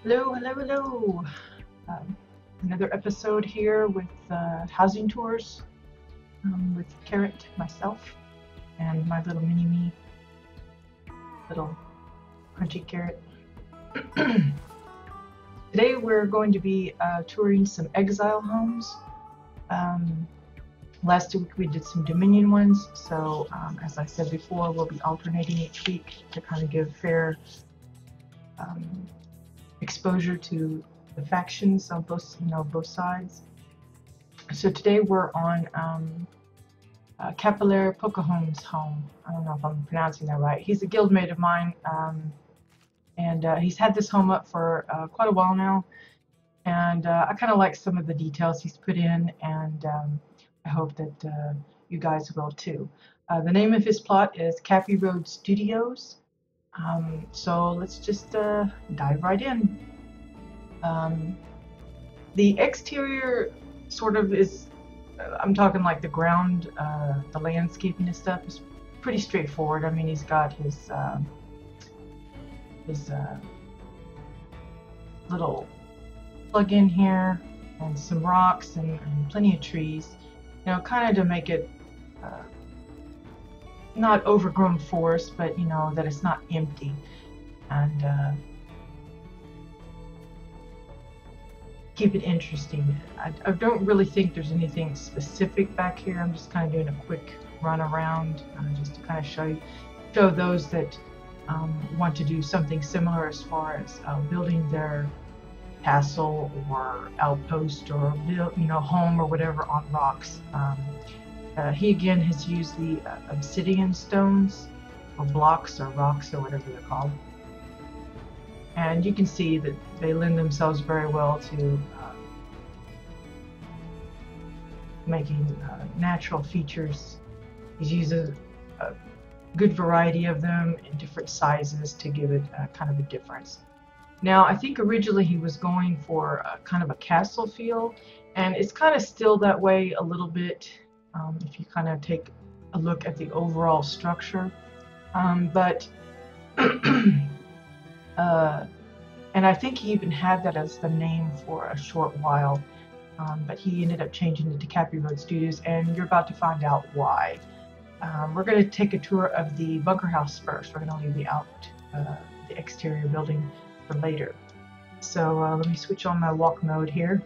Hello, hello, hello. Another episode here with housing tours with Carrot, myself, and my little mini-me, little crunchy Carrot. Today we're going to be touring some Exile homes. Um, Last week we did some Dominion ones, so as I said before, we'll be alternating each week to kind of give fair exposure to the factions on both sides. So today we're on Capillare Pocahontas' home. I don't know if I'm pronouncing that right. He's a guildmate of mine, and he's had this home up for quite a while now. And I kind of like some of the details he's put in, and I hope that you guys will too. The name of his plot is Cappy Road Studios. So let's just dive right in. The exterior sort of is, I'm talking like the ground, the landscaping and stuff is pretty straightforward. I mean, he's got his little plug-in here and some rocks and plenty of trees, you know, kind of to make it not overgrown forest, but you know that it's not empty. And keep it interesting. I don't really think there's anything specific back here. I'm just kind of doing a quick run around just to kind of show those that want to do something similar as far as building their castle or outpost or home or whatever on rocks. He again has used the obsidian stones or blocks or rocks or whatever they're called. And you can see that they lend themselves very well to making natural features. He uses a good variety of them in different sizes to give it kind of a difference. Now, I think originally he was going for kind of a castle feel, and it's kind of still that way a little bit if you kind of take a look at the overall structure. But and I think he even had that as the name for a short while, but he ended up changing it to Cappy Road Studios, and you're about to find out why. We're going to take a tour of the bunker house first. We're going to leave the exterior building for later. So let me switch on my walk mode here,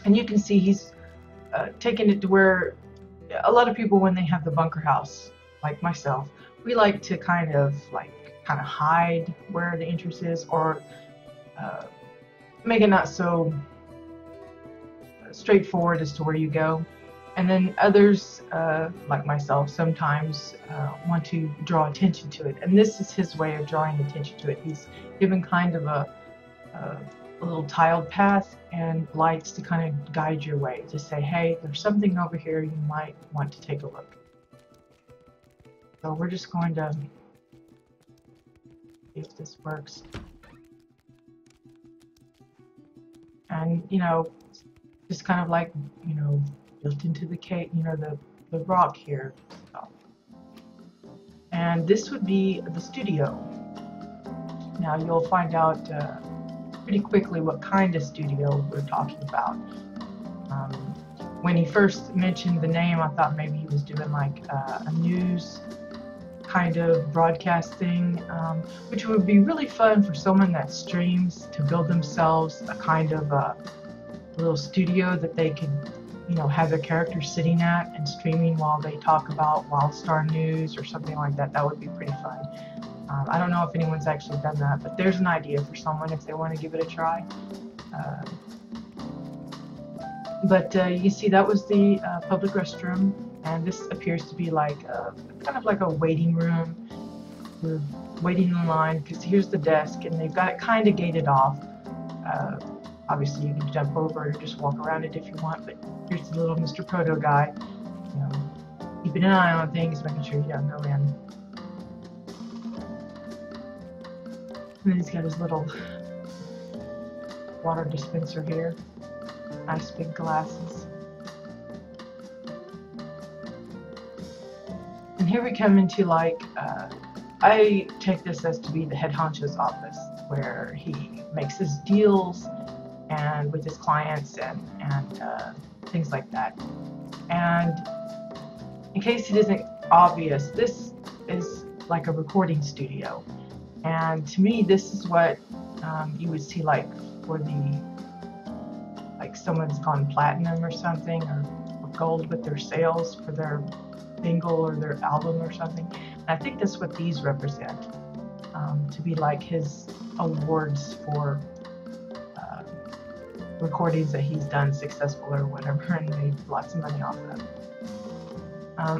and you can see he's taken it to where a lot of people, when they have the bunker house, like myself, we like to kind of hide where the entrance is, or make it not so straightforward as to where you go. And then others, like myself, sometimes want to draw attention to it. And this is his way of drawing attention to it. He's given kind of a little tiled path and lights to kind of guide your way, to say, hey, there's something over here you might want to take a look. So we're just going to see if this works. And, you know, just kind of like, you know, built into the cake, you know, the rock here. So. And this would be the studio. Now you'll find out pretty quickly what kind of studio we're talking about. When he first mentioned the name, I thought maybe he was doing like a news kind of broadcasting, which would be really fun for someone that streams to build themselves a kind of a little studio that they could, you know, have their characters sitting at and streaming while they talk about WildStar news or something like that. That would be pretty fun. I don't know if anyone's actually done that, but there's an idea for someone if they want to give it a try. But you see, that was the public restroom, and this appears to be like kind of like a waiting room. We're waiting in line because here's the desk, and they've got it kind of gated off. Obviously, you can jump over or just walk around it if you want, but here's the little Mr. Proto guy, you know, keeping an eye on things, making sure you don't go in. And then he's got his little water dispenser here. Nice big glasses. And here we come into like I take this as to be the head honcho's office, where he makes his deals and with his clients and things like that. And in case it isn't obvious, this is like a recording studio. And to me, this is what you would see like for the, like someone's gone platinum or something, or gold with their sales for their single or their album or something. And I think that's what these represent, to be like his awards for recordings that he's done successful or whatever and made lots of money off of.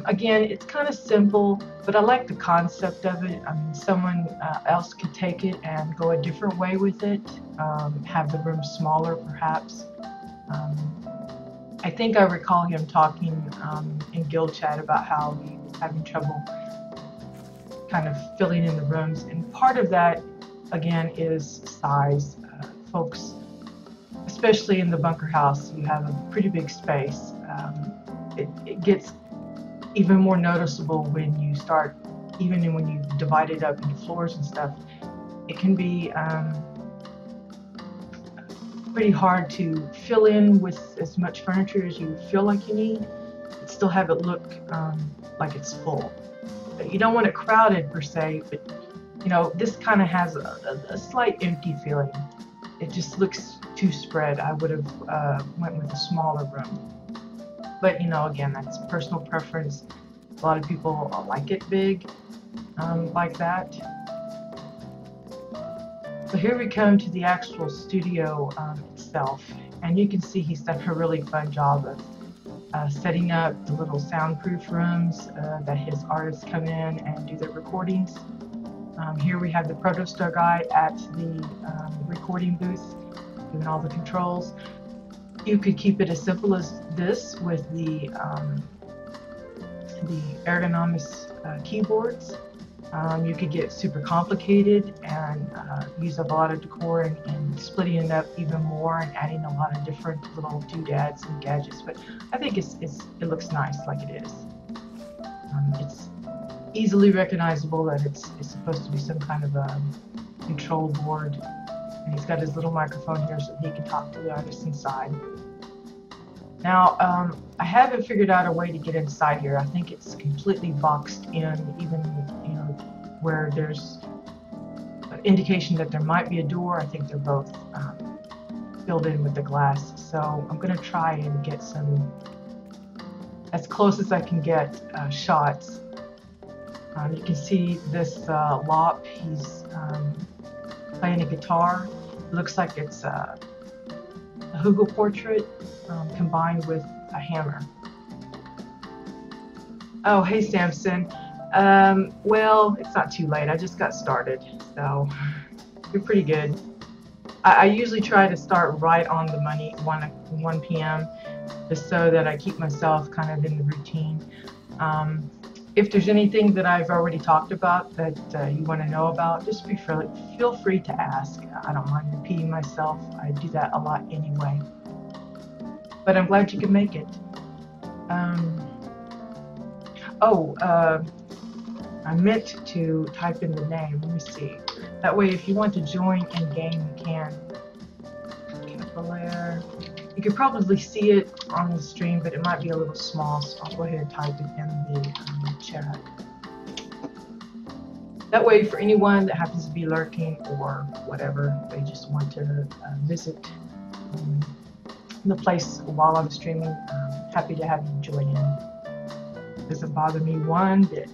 Again, it's kind of simple, but I like the concept of it. I mean, someone else could take it and go a different way with it, have the room smaller perhaps. I think I recall him talking in guild chat about how he was having trouble kind of filling in the rooms, and part of that again is size. Folks, especially in the bunker house, you have a pretty big space. It gets even more noticeable when you start, even when you divide it up into floors and stuff. It can be pretty hard to fill in with as much furniture as you feel like you need, but still have it look like it's full. But you don't want it crowded per se, but you know, this kind of has a slight empty feeling. It just looks too spread. I would have went with a smaller room. But you know, again, that's personal preference. A lot of people like it big, like that. So here we come to the actual studio itself, and you can see he's done a really fun job of setting up the little soundproof rooms that his artists come in and do their recordings. Here we have the Protostar guy at the recording booth doing all the controls. You could keep it as simple as this with the ergonomics keyboards. You could get super complicated and use up a lot of decor and splitting it up even more and adding a lot of different little doodads and gadgets. But I think it looks nice like it is. It's easily recognizable that it's supposed to be some kind of a control board. And he's got his little microphone here so he can talk to the artists inside. Now, I haven't figured out a way to get inside here. I think it's completely boxed in, even, you know, where there's an indication that there might be a door. I think they're both filled in with the glass. So I'm going to try and get some, as close as I can get, shots. You can see this Lop, he's playing a guitar. It looks like it's a Hugel portrait combined with a hammer. Oh, hey Samson. Well, it's not too late. I just got started, so you're pretty good. I usually try to start right on the money, 1 p.m., just so that I keep myself kind of in the routine. If there's anything that I've already talked about that you want to know about, just feel free to ask. I don't mind repeating myself. I do that a lot anyway. But I'm glad you could make it. I meant to type in the name. Let me see. That way, if you want to join in game, you can. Cavalier. You could probably see it on the stream, but it might be a little small, so I'll go ahead and type it in the chat. That way, for anyone that happens to be lurking or whatever, they just want to visit the place while I'm streaming, happy to have you join in. Doesn't bother me one bit.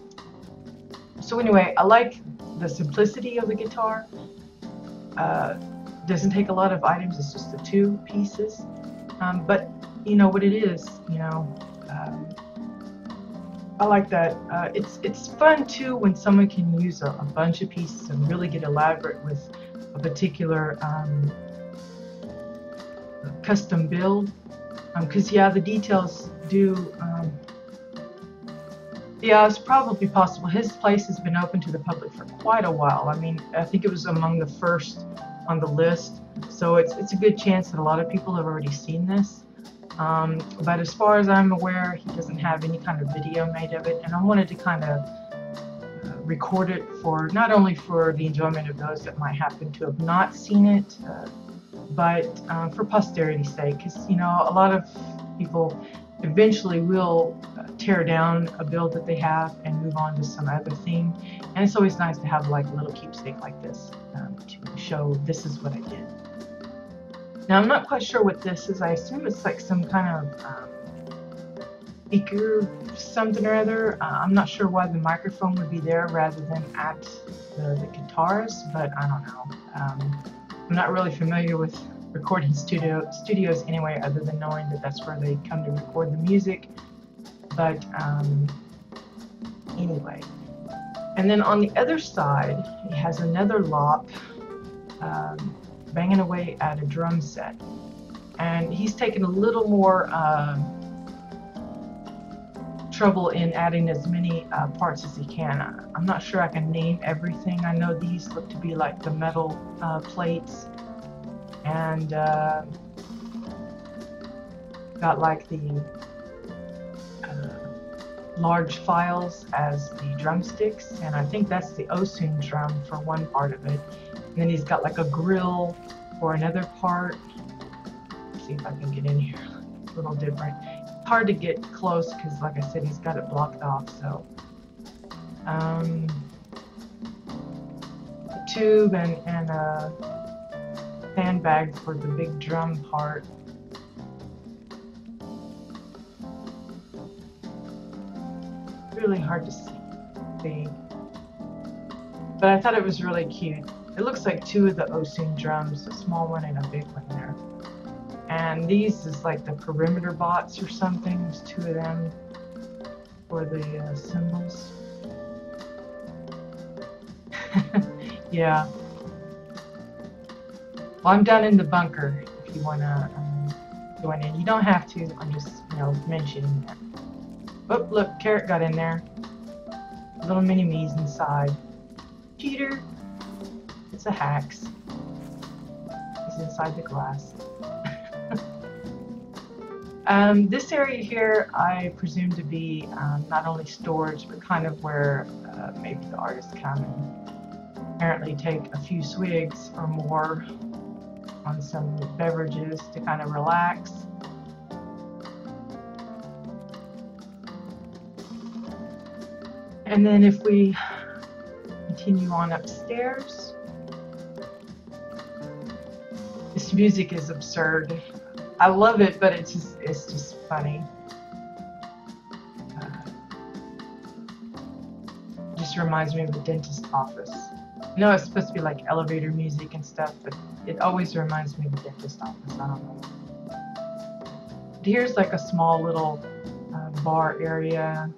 So anyway, I like the simplicity of the guitar. Doesn't take a lot of items, it's just the 2 pieces. But you know what it is, you know, I like that. It's fun too when someone can use a bunch of pieces and really get elaborate with a particular custom build. Because yeah, the details do. Yeah, it's probably possible. His place has been open to the public for quite a while. I mean, I think it was among the first on the list. So it's a good chance that a lot of people have already seen this. But as far as I'm aware, he doesn't have any kind of video made of it. And I wanted to kind of record it for not only for the enjoyment of those that might happen to have not seen it, but for posterity's sake, because you know a lot of people eventually will tear down a build that they have and move on to some other theme, and it's always nice to have like a little keepsake like this to show this is what I did. Now I'm not quite sure what this is. I assume it's like some kind of speaker something or other. I'm not sure why the microphone would be there rather than at the guitars, but I don't know. I'm not really familiar with recording studios anyway, other than knowing that that's where they come to record the music. But anyway, and then on the other side, he has another lop banging away at a drum set, and he's taken a little more trouble in adding as many parts as he can. I'm not sure I can name everything. I know these look to be like the metal plates, and got like the large files as the drumsticks, and I think that's the Osun drum for one part of it. And then he's got like a grill for another part. Let's see if I can get in here. It's a little different. Hard to get close because, like I said, he's got it blocked off. So, a tube and a sandbag for the big drum part. Really hard to see, but I thought it was really cute. It looks like two of the Osun drums, a small one and a big one there. And these is like the perimeter bots or something. There's two of them for the cymbals. Yeah. Well, I'm down in the bunker if you want to join in. You don't have to. I'm just, you know, mentioning that. Oh, look, Carrot got in there. Little mini-me's inside. Cheater! It's a Hax. He's inside the glass. This area here I presume to be not only storage, but kind of where maybe the artists come and apparently take a few swigs or more on some beverages to kind of relax. And then if we continue on upstairs, this music is absurd. I love it, but it's just funny. Just reminds me of the dentist's office. I know it's supposed to be like elevator music and stuff, but it always reminds me of the dentist's office. I don't know. Here's like a small little bar area.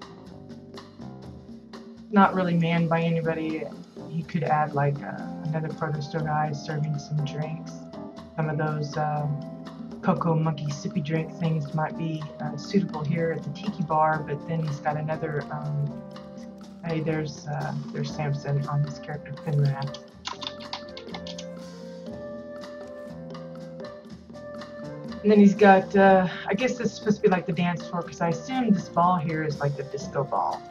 Not really manned by anybody. You could add like another proto store guy serving some drinks. Some of those Cocoa Monkey sippy drink things might be suitable here at the Tiki Bar, but then he's got another, hey, there's Samson on his character Finrad. And then he's got, I guess this is supposed to be like the dance floor, because I assume this ball here is like the disco ball.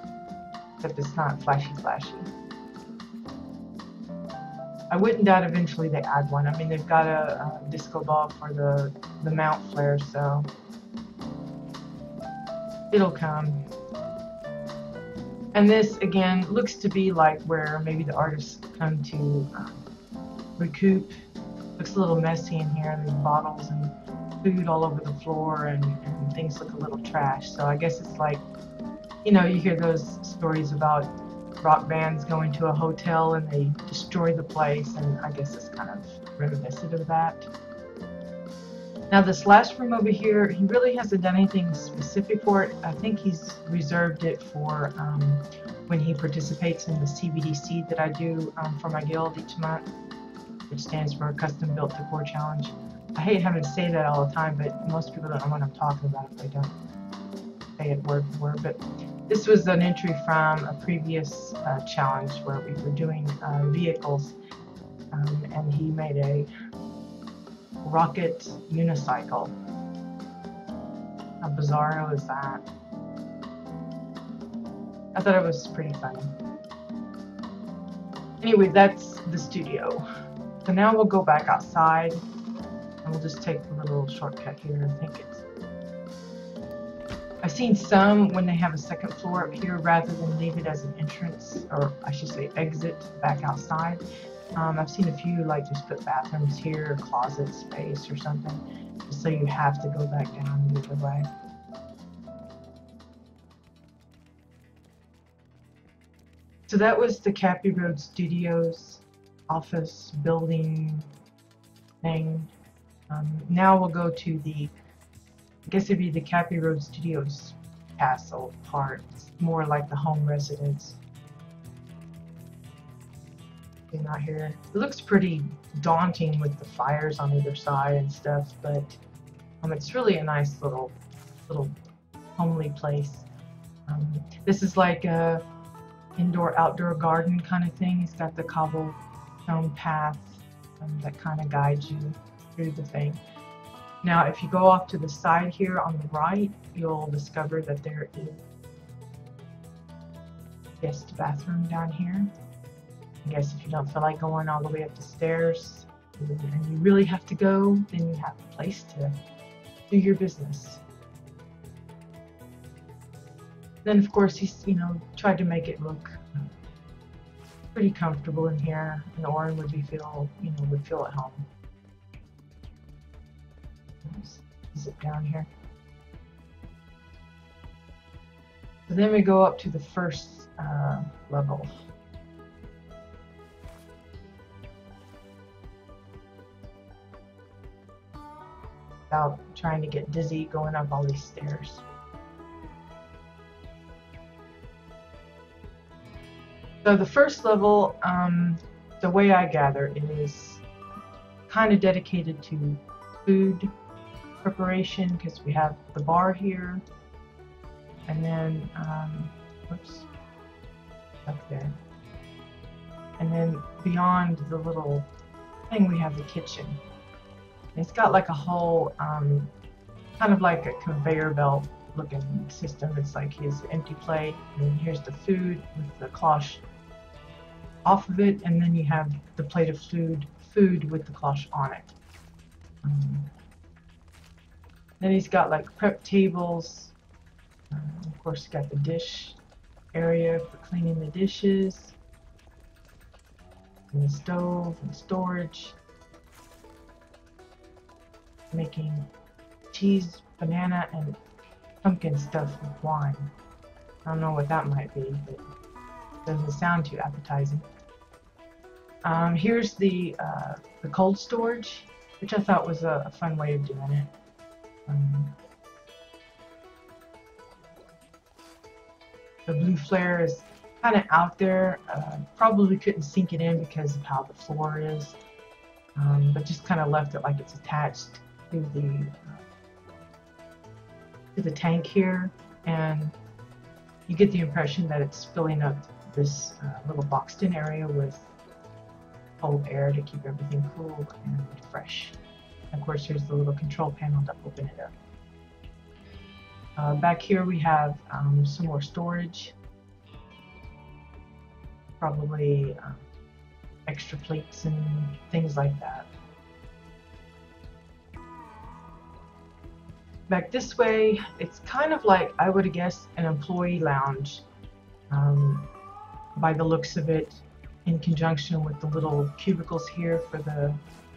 Except it's not flashy. I wouldn't doubt eventually they add one. I mean, they've got a disco ball for the mount flare, so it'll come. And this, again, looks to be like where maybe the artists come to recoup. Looks a little messy in here. There's bottles and food all over the floor, and things look a little trash. So I guess it's like, you know, you hear those stories about rock bands going to a hotel and they destroy the place, and I guess it's kind of reminiscent of that. Now this last room over here, he really hasn't done anything specific for it. I think he's reserved it for when he participates in the CBDC that I do for my guild each month, which stands for Custom Built Decor Challenge. I hate having to say that all the time, but most people don't know what I'm talking about if they don't say it word for word. But this was an entry from a previous challenge where we were doing vehicles, and he made a rocket unicycle. How bizarro is that? I thought it was pretty funny. Anyway, that's the studio. So now we'll go back outside and we'll just take a little shortcut here. I think it's... I've seen some when they have a second floor up here rather than leave it as an entrance, or I should say exit back outside. I've seen a few like just put bathrooms here, closet space or something, just so you have to go back down the other way. So that was the Cappy Road Studios office building thing. Now we'll go to the, I guess it'd be the Cappy Road Studios castle part. It's more like the home residence. Out here, it looks pretty daunting with the fires on either side and stuff, but it's really a nice little homely place. This is like a indoor-outdoor garden kind of thing. It's got the cobblestone path that kind of guides you through the thing. Now, if you go off to the side here on the right, you'll discover that there is a guest bathroom down here. I guess if you don't feel like going all the way up the stairs and you really have to go, then you have a place to do your business. Then, of course, he's, tried to make it look pretty comfortable in here, and Oren would feel at home. Let's zip down here. So then we go up to the first level. Without trying to get dizzy going up all these stairs. So the first level, the way I gather, is kind of dedicated to food preparation, because we have the bar here, and then, whoops, up there. And then beyond the little thing, we have the kitchen. It's got like a whole, kind of like a conveyor belt looking system. It's like here's the empty plate, and then here's the food with the cloche off of it, and then you have the plate of food with the cloche on it. Then he's got like prep tables. Of course, he's got the dish area for cleaning the dishes, and the stove and storage. Making cheese, banana, and pumpkin stuff with wine. I don't know what that might be, but it doesn't sound too appetizing. Here's the cold storage, which I thought was a fun way of doing it. The blue flare is kind of out there. Probably couldn't sink it in because of how the floor is, but just kind of left it like it's attached to the tank here, and you get the impression that it's filling up this little boxed-in area with cold air to keep everything cool and fresh. And of course, here's the little control panel to open it up. Back here we have some more storage, probably extra plates and things like that. Back this way, it's kind of like, I would guess, an employee lounge by the looks of it, in conjunction with the little cubicles here for the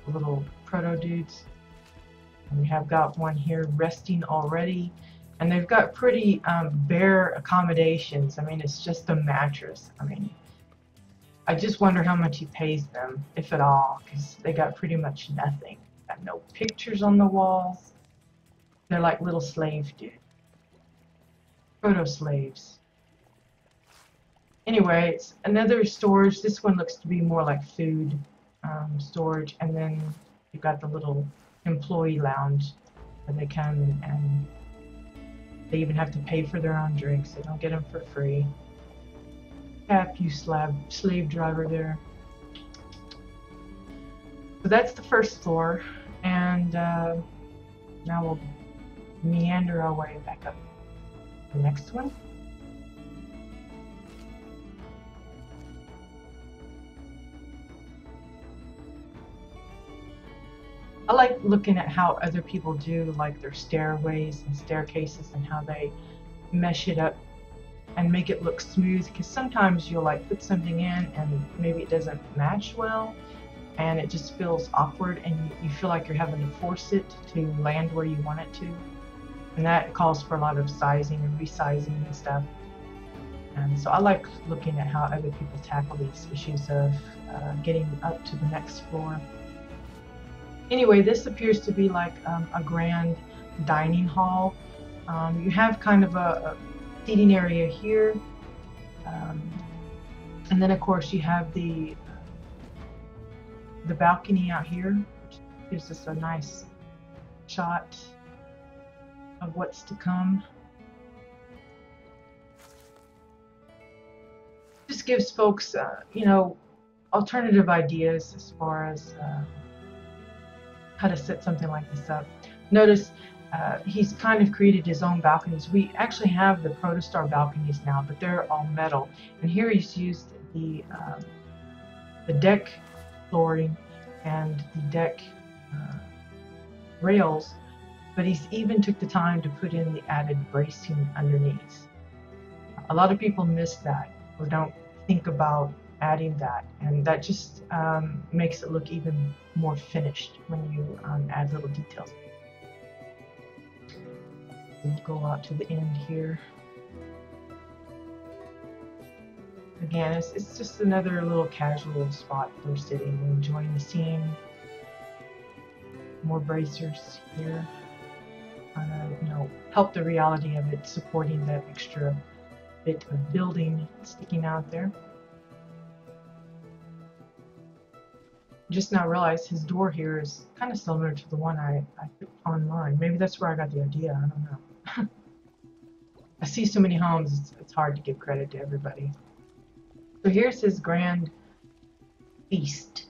little proto dudes. And we have got one here resting already, and they've got pretty bare accommodations. I mean, it's just a mattress. I mean, I just wonder how much he pays them, if at all, because they got pretty much nothing. Got no pictures on the walls. They're like little slave dudes. Proto slaves. Anyway, it's another storage. This one looks to be more like food storage. And then you've got the little employee lounge where they come and they even have to pay for their own drinks. They don't get them for free. Cap, you slave driver there. So that's the first floor. And now we'll meander our way back up the next one. I like looking at how other people do like their stairways and staircases and how they mesh it up and make it look smooth, because sometimes you'll like put something in and maybe it doesn't match well and it just feels awkward and you feel like you're having to force it to land where you want it to, and that calls for a lot of sizing and resizing and stuff. And so I like looking at how other people tackle these issues of getting up to the next floor. Anyway, this appears to be like a grand dining hall. You have kind of a seating area here, and then of course you have the balcony out here, which gives us a nice shot of what's to come. Just gives folks, you know, alternative ideas as far as how to set something like this up. Notice he's kind of created his own balconies. We actually have the Protostar balconies now, but they're all metal. And here he's used the deck flooring and the deck rails, but he's even took the time to put in the added bracing underneath. A lot of people miss that or don't think about adding that, and that just makes it look even more finished when you add little details. We'll go out to the end here. Again, it's just another little casual spot for sitting and enjoying the scene. More bracers here, you know, help the reality of it, supporting that extra bit of building sticking out there. Just now realized his door here is kind of similar to the one I put online. Maybe that's where I got the idea. I don't know. I see so many homes, it's hard to give credit to everybody. So here's his grand feast,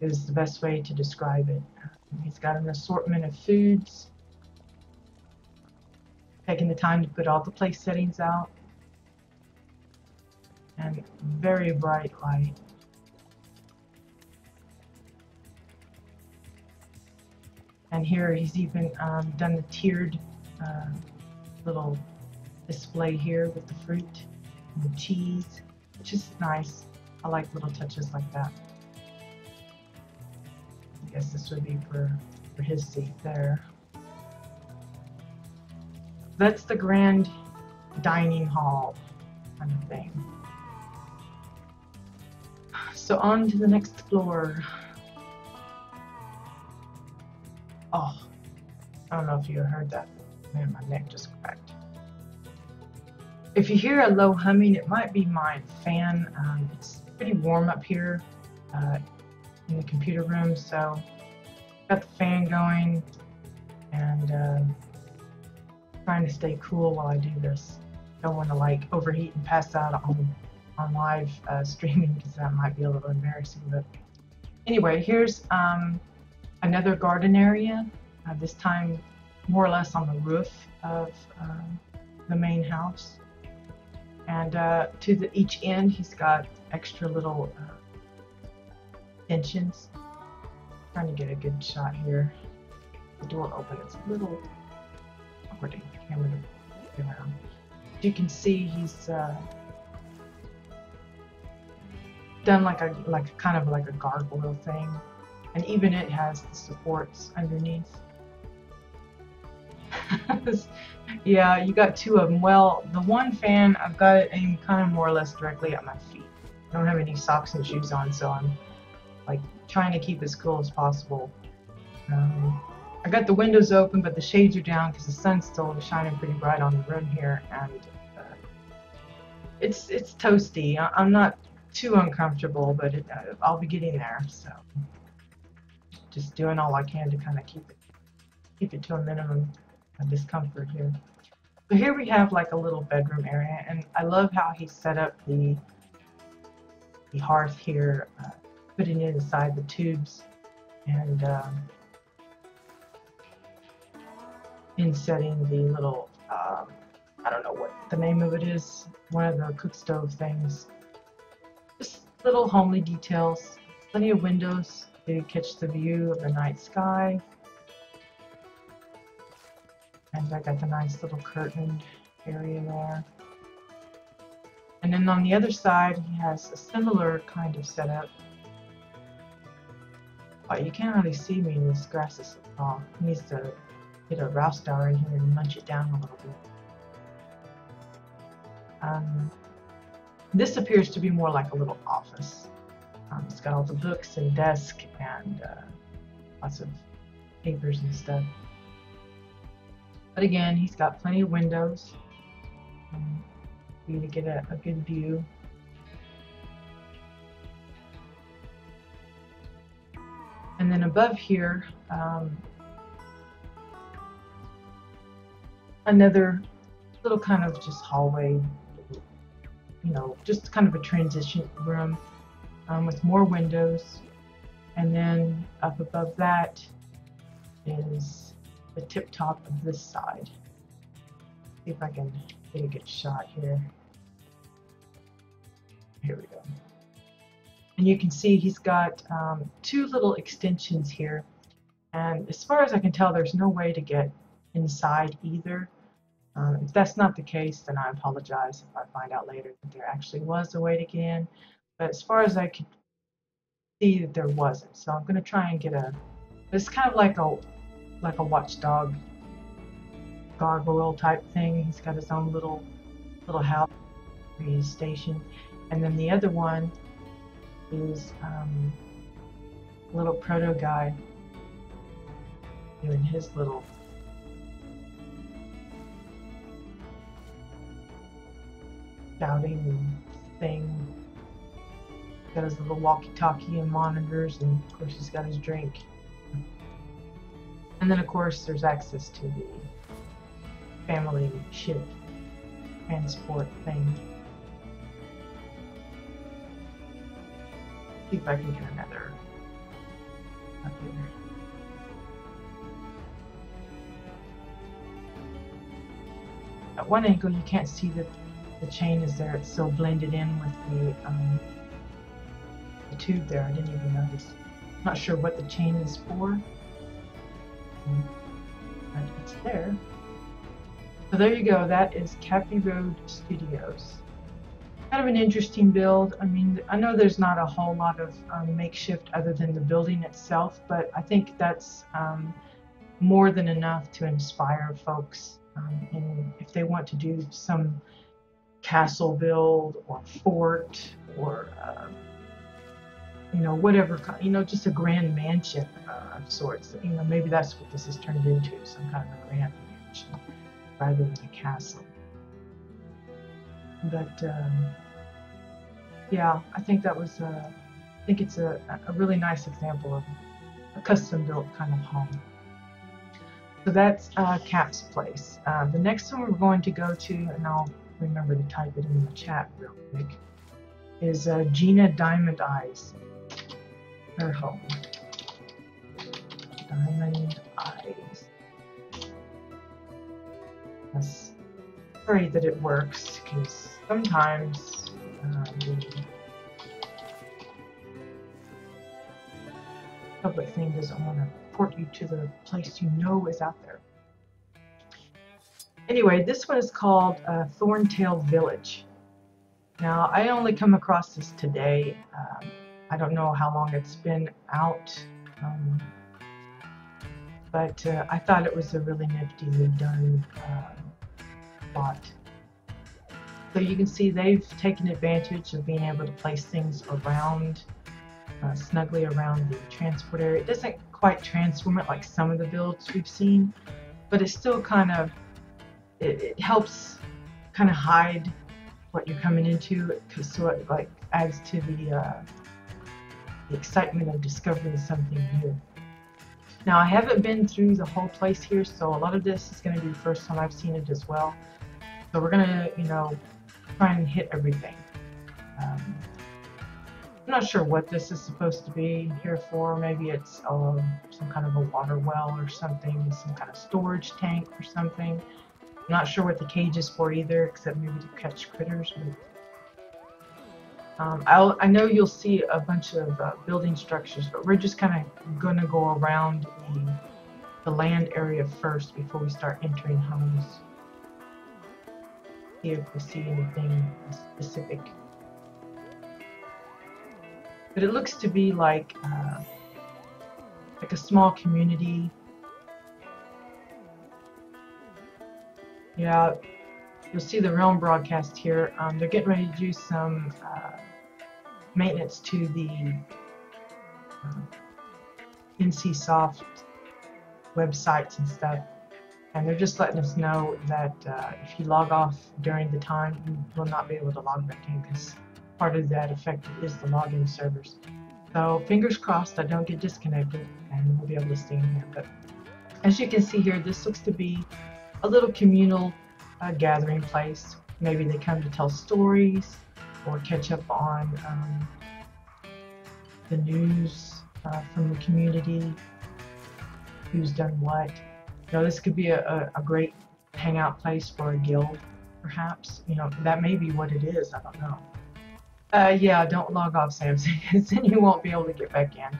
is the best way to describe it. He's got an assortment of foods, taking the time to put all the place settings out, and very bright light. And here he's even done the tiered little display here with the fruit and the cheese, which is nice. I like little touches like that. I guess this would be for his seat there. That's the grand dining hall kind of thing. So on to the next floor. Oh, I don't know if you heard that. Man, my neck just cracked. If you hear a low humming, it might be my fan. It's pretty warm up here in the computer room, so got the fan going and trying to stay cool while I do this. Don't want to like overheat and pass out on live streaming, because that might be a little embarrassing. But anyway, here's another garden area, this time more or less on the roof of the main house. And to each end, he's got extra little extensions. Trying to get a good shot here. The door open, it's a little awkward to get the camera to get around. As you can see, he's done like a kind of like a gargoyle thing. And even it has the supports underneath. Yeah, you got two of them. Well, the one fan, I've got it aimed kind of more or less directly at my feet. I don't have any socks and shoes on, so I'm like trying to keep as cool as possible. I got the windows open, but the shades are down because the sun's still shining pretty bright on the room here, and it's toasty. I'm not too uncomfortable, but I'll be getting there. So just doing all I can to kind of keep it to a minimum of discomfort here. So here we have like a little bedroom area, and I love how he set up the hearth here, putting it inside the tubes and insetting the little I don't know what the name of it is, one of the cook stove things. Just little homely details, plenty of windows to catch the view of the night sky. And I got the nice little curtained area there. And then on the other side, he has a similar kind of setup. But you can't really see me, this grass is so tall. He needs to get a WildStar in here and munch it down a little bit. This appears to be more like a little office. It's got all the books and desk and lots of papers and stuff. But again, he's got plenty of windows for you to get a good view. And then above here, another little kind of just hallway, you know, just kind of a transition room with more windows. And then up above that is the tip top of this side. See if I can get a good shot here. Here we go. And you can see he's got two little extensions here. And as far as I can tell, there's no way to get inside either. If that's not the case, then I apologize if I find out later that there actually was a way to get in. But as far as I could see, that there wasn't. So I'm going to try and get a. It's kind of like a watchdog gargoyle type thing. He's got his own little house where he's stationed, and then the other one is a little proto guy doing his little shouting thing. Got his little walkie-talkie and monitors, and of course he's got his drink. And then of course there's access to the family ship transport thing. See if I can get another up here. At one angle you can't see that the chain is there. It's so blended in with the tube there. I didn't even notice. I'm not sure what the chain is for, but it's there. So there you go. That is Cappy Road Studios. Kind of an interesting build. I mean, I know there's not a whole lot of makeshift other than the building itself, but I think that's more than enough to inspire folks. And if they want to do some castle build or fort or you know, whatever, you know, just a grand mansion of sorts. You know, maybe that's what this has turned into, some kind of a grand mansion rather than a castle. But yeah, I think that was I think it's a really nice example of a custom built kind of home. So that's Cap's place. The next one we're going to go to, and I'll remember to type it in the chat real quick, is Gina Diamond Eyes. Her home. Diamond Eyes. Let's pray that it works, because sometimes the public thing doesn't want to port you to the place you know is out there. Anyway, this one is called Thorntail Village. Now, I only come across this today. I don't know how long it's been out, but I thought it was a really niftily done plot. So you can see they've taken advantage of being able to place things around, snugly around the transport area. It doesn't quite transform it like some of the builds we've seen, but it's still kind of, it helps kind of hide what you're coming into, so it like adds to the excitement of discovering something new. Now, I haven't been through the whole place here, so a lot of this is going to be the first time I've seen it as well. So we're going to, you know, try and hit everything. I'm not sure what this is supposed to be here for. Maybe it's some kind of a water well or something, some kind of storage tank or something. I'm not sure what the cage is for either, except maybe to catch critters. But I know you'll see a bunch of building structures, but we're just kind of going to go around the land area first before we start entering homes. See if we see anything specific. But it looks to be like a small community. Yeah, you'll see the Realm broadcast here. They're getting ready to do some maintenance to the NCSoft websites and stuff, and they're just letting us know that if you log off during the time, you will not be able to log back in, because part of that affected is the login servers. So fingers crossed I don't get disconnected and we'll be able to stay in here. But as you can see here, this looks to be a little communal gathering place. Maybe they come to tell stories or catch up on the news from the community, who's done what. You know, this could be a great hangout place for a guild, perhaps. You know, that may be what it is. I don't know. Yeah, don't log off, Samson, because then you won't be able to get back in.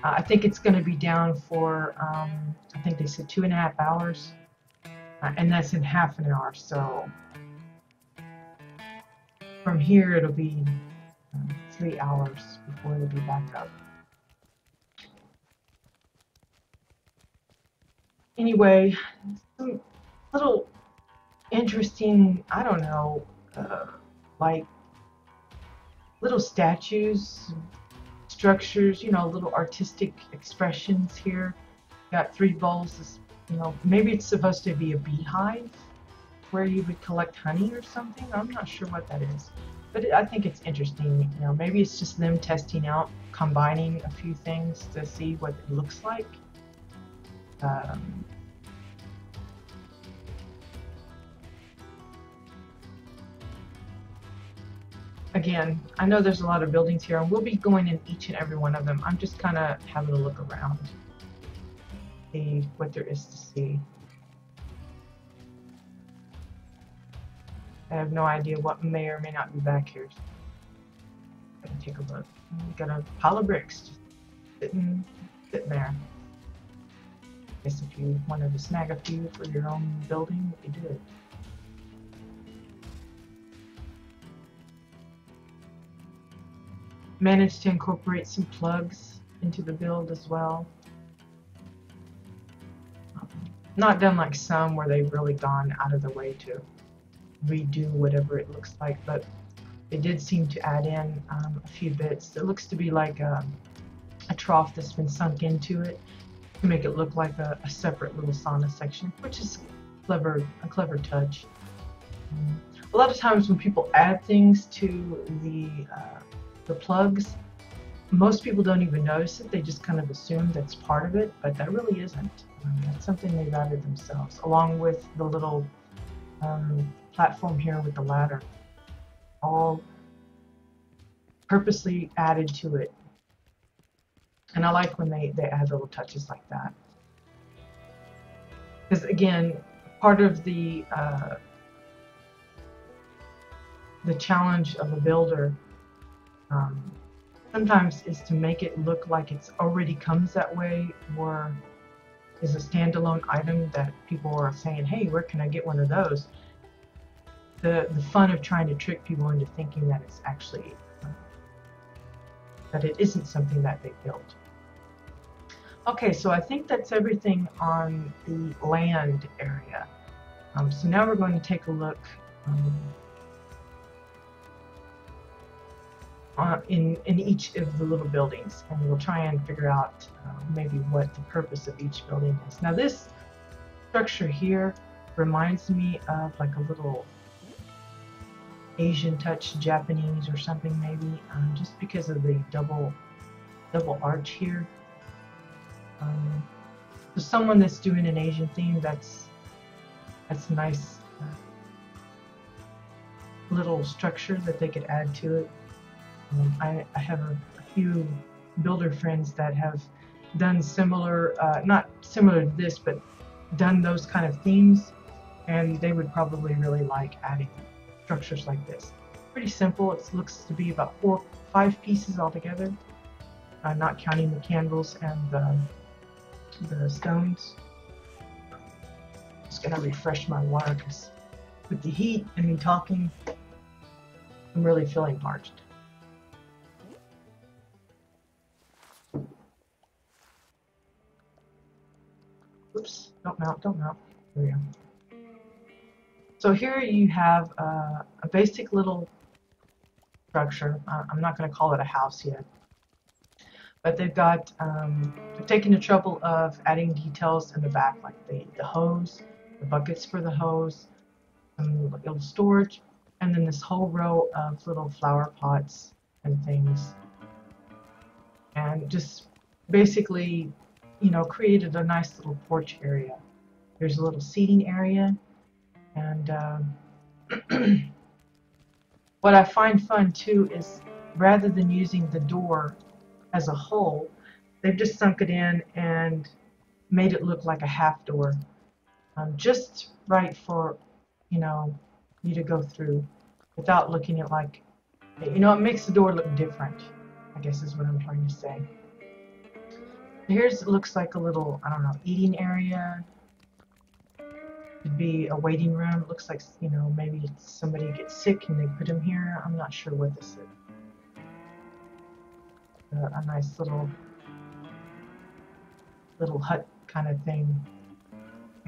I think it's going to be down for, I think they said 2.5 hours, and that's in half an hour. So from here, it'll be 3 hours before it'll be back up. Anyway, some little interesting, I don't know, like little statues, structures, you know, little artistic expressions here. Got 3 bowls, you know, maybe it's supposed to be a beehive where you would collect honey or something. I'm not sure what that is, but I think it's interesting. You know, maybe it's just them testing out, combining a few things to see what it looks like. Again, I know there's a lot of buildings here, and we'll be going in each and every one of them. I'm just kind of having a look around, see what there is to see. I have no idea what may or may not be back here. Let me take a look. We got a pile of bricks just sitting there. I guess if you wanted to snag a few for your own building, you did. Managed to incorporate some plugs into the build as well. Not done like some where they've really gone out of the way to redo whatever it looks like, but they did seem to add in a few bits. It looks to be like a trough that's been sunk into it to make it look like a separate little sauna section, which is a clever touch. A lot of times when people add things to the plugs, most people don't even notice it. They just kind of assume that's part of it, but that really isn't. That's something they've added themselves, along with the little platform here with the ladder, all purposely added to it. And I like when they add little touches like that, because again, part of the challenge of a builder sometimes is to make it look like it's already comes that way, or is a standalone item that people are saying, hey, where can I get one of those? The fun of trying to trick people into thinking that it's actually that it isn't something that they built. Okay, so I think that's everything on the land area. So now we're going to take a look in each of the little buildings, and we'll try and figure out maybe what the purpose of each building is. Now this structure here reminds me of like a little Asian touch Japanese or something, maybe, just because of the double arch here. For someone that's doing an Asian theme, that's a nice little structure that they could add to it. I have a few builder friends that have done similar, not similar to this, but done those kind of themes, and they would probably really like adding structures like this. Pretty simple. It looks to be about 5 pieces altogether, not counting the candles and the stones. Just gonna refresh my water because with the heat and me talking, I'm really feeling parched. Oops, don't mount, don't mount. There we go. So here you have a basic little structure. I'm not going to call it a house yet, but they've got they've taken the trouble of adding details in the back, like the hose, the buckets for the hose, some little storage, and then this whole row of little flower pots and things, and just basically, you know, created a nice little porch area. There's a little seating area, and what I find fun too is rather than using the door as a whole, they've just sunk it in and made it look like a half door, just right for, you know, you to go through without looking at like, you know, it makes the door look different, I guess is what I'm trying to say. Here's, it looks like a little, I don't know, eating area. Could be a waiting room. It looks like, you know, maybe somebody gets sick and they put him here. I'm not sure what this is. A nice little hut kind of thing.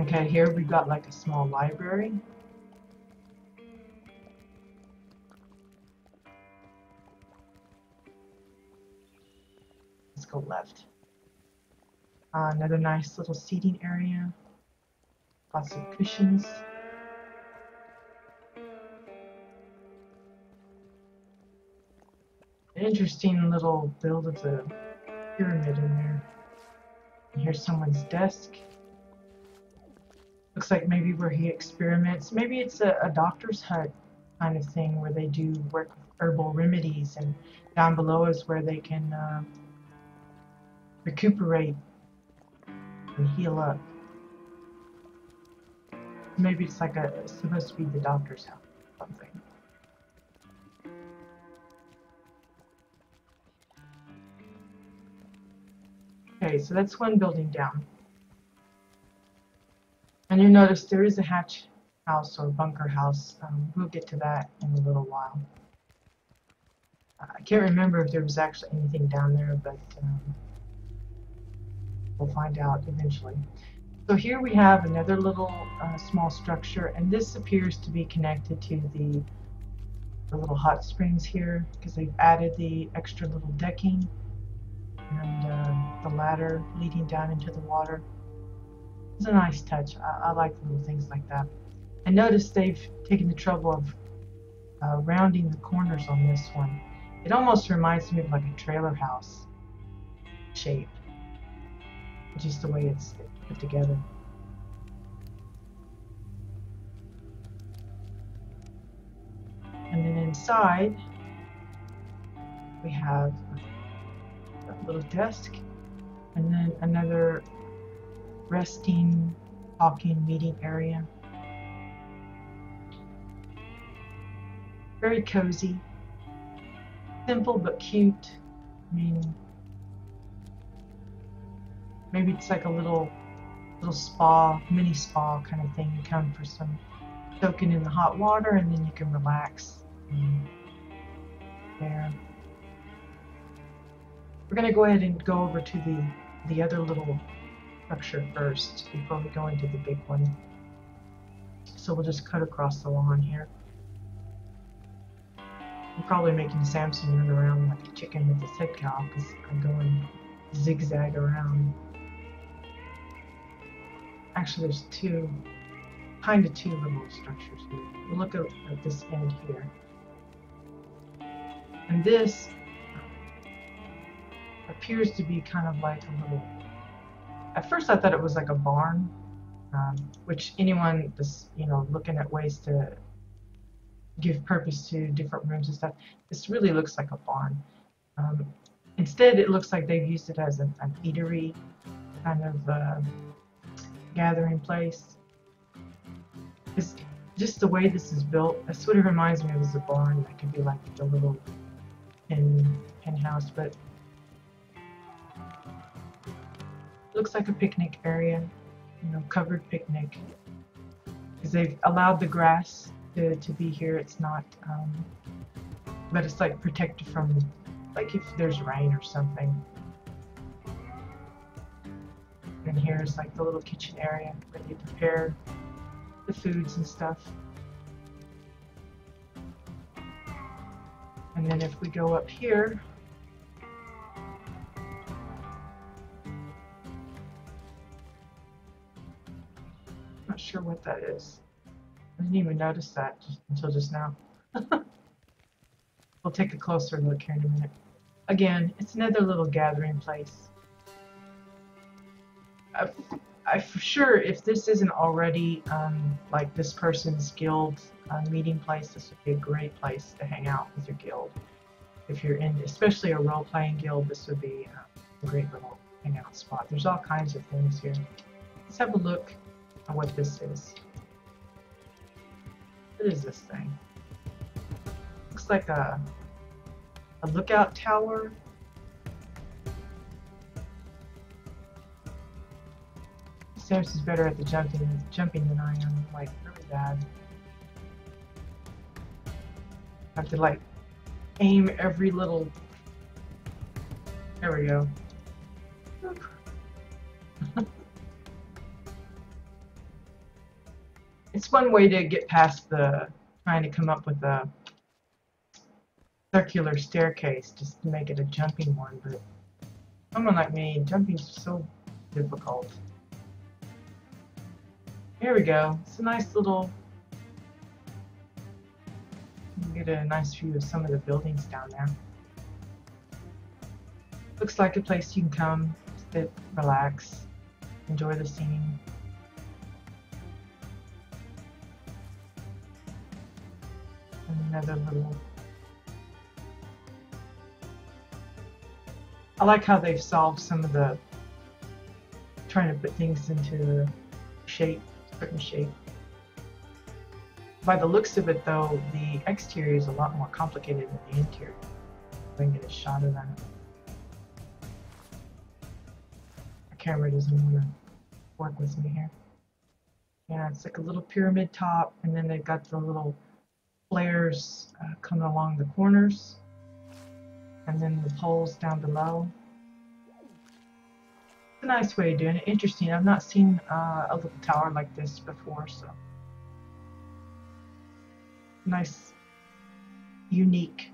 Okay, here we've got like a small library. Let's go left. Another nice little seating area. Lots of cushions. An interesting little build of the pyramid in there. And here's someone's desk. Looks like maybe where he experiments. Maybe it's a doctor's hut kind of thing where they do work with herbal remedies, and down below is where they can recuperate and heal up. Maybe it's like supposed to be the doctor's house or something. Okay, so that's one building down. And you notice there is a hatch house or bunker house. We'll get to that in a little while. I can't remember if there was actually anything down there, but we'll find out eventually. So here we have another little small structure, and this appears to be connected to the little hot springs here, because they've added the extra little decking and the ladder leading down into the water. It's a nice touch. I like little things like that. And notice they've taken the trouble of rounding the corners on this one. It almost reminds me of like a trailer house shape, just the way it's put together. And then inside we have a little desk, and then another resting, talking, meeting area. Very cozy, simple but cute. I mean, maybe it's like a little spa, mini spa kind of thing. You come for some soaking in the hot water, and then you can relax there. We're going to go ahead and go over to the other little structure first before we go into the big one. So we'll just cut across the lawn here. I'm probably making Samson run around like a chicken with his head cut off because I'm going zigzag around. Actually, there's two little structures here. We'll look at this end here. And this appears to be kind of like a little... At first I thought it was like a barn, which anyone that's, you know, looking at ways to give purpose to different rooms and stuff, this really looks like a barn. Instead, it looks like they've used it as an eatery kind of gathering place. It just the way this is built, that's what it reminds me of, is a barn. That could be like the little hen house, but looks like a picnic area, you know, covered picnic. Because they've allowed the grass to be here. It's not, but it's like protected from, like if there's rain or something. And here's like the little kitchen area where you prepare the foods and stuff. And then if we go up here, not sure what that is. I didn't even notice that until just now. We'll take a closer look here in a minute. Again, it's another little gathering place. I for sure, if this isn't already like this person's guild meeting place, this would be a great place to hang out with your guild. If you're in, especially a role-playing guild, this would be a great little hangout spot. There's all kinds of things here. Let's have a look at what this is. What is this thing? Looks like a lookout tower. Sam's is better at the jumping than I am, like really bad. I have to like aim every little. There we go. It's one way to get past the trying to come up with a circular staircase just to make it a jumping one, but someone like me, jumping's so difficult. Here we go. It's a nice little. You can get a nice view of some of the buildings down there. Looks like a place you can come, sit, relax, enjoy the scene. And another little. I like how they've solved some of the trying to put things into shape, certain shape. By the looks of it, though, the exterior is a lot more complicated than the interior. If I can get a shot of that. The camera doesn't want to work with me here. Yeah, it's like a little pyramid top, and then they've got the little flares coming along the corners, and then the poles down below. It's a nice way of doing it. Interesting. I've not seen a little tower like this before, so nice, unique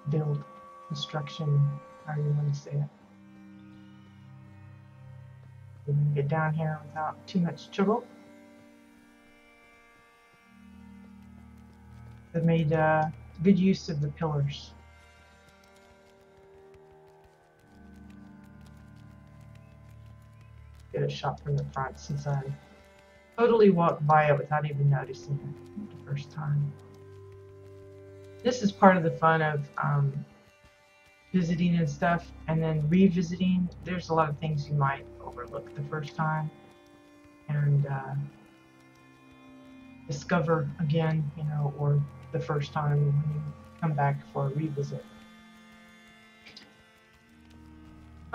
build, construction, however you want to say it. We can get down here without too much trouble. They've made good use of the pillars. Get a shot from the front since I totally walked by it without even noticing it the first time. This is part of the fun of visiting and stuff, and then revisiting. There's a lot of things you might overlook the first time and discover again, you know, or the first time when you come back for a revisit.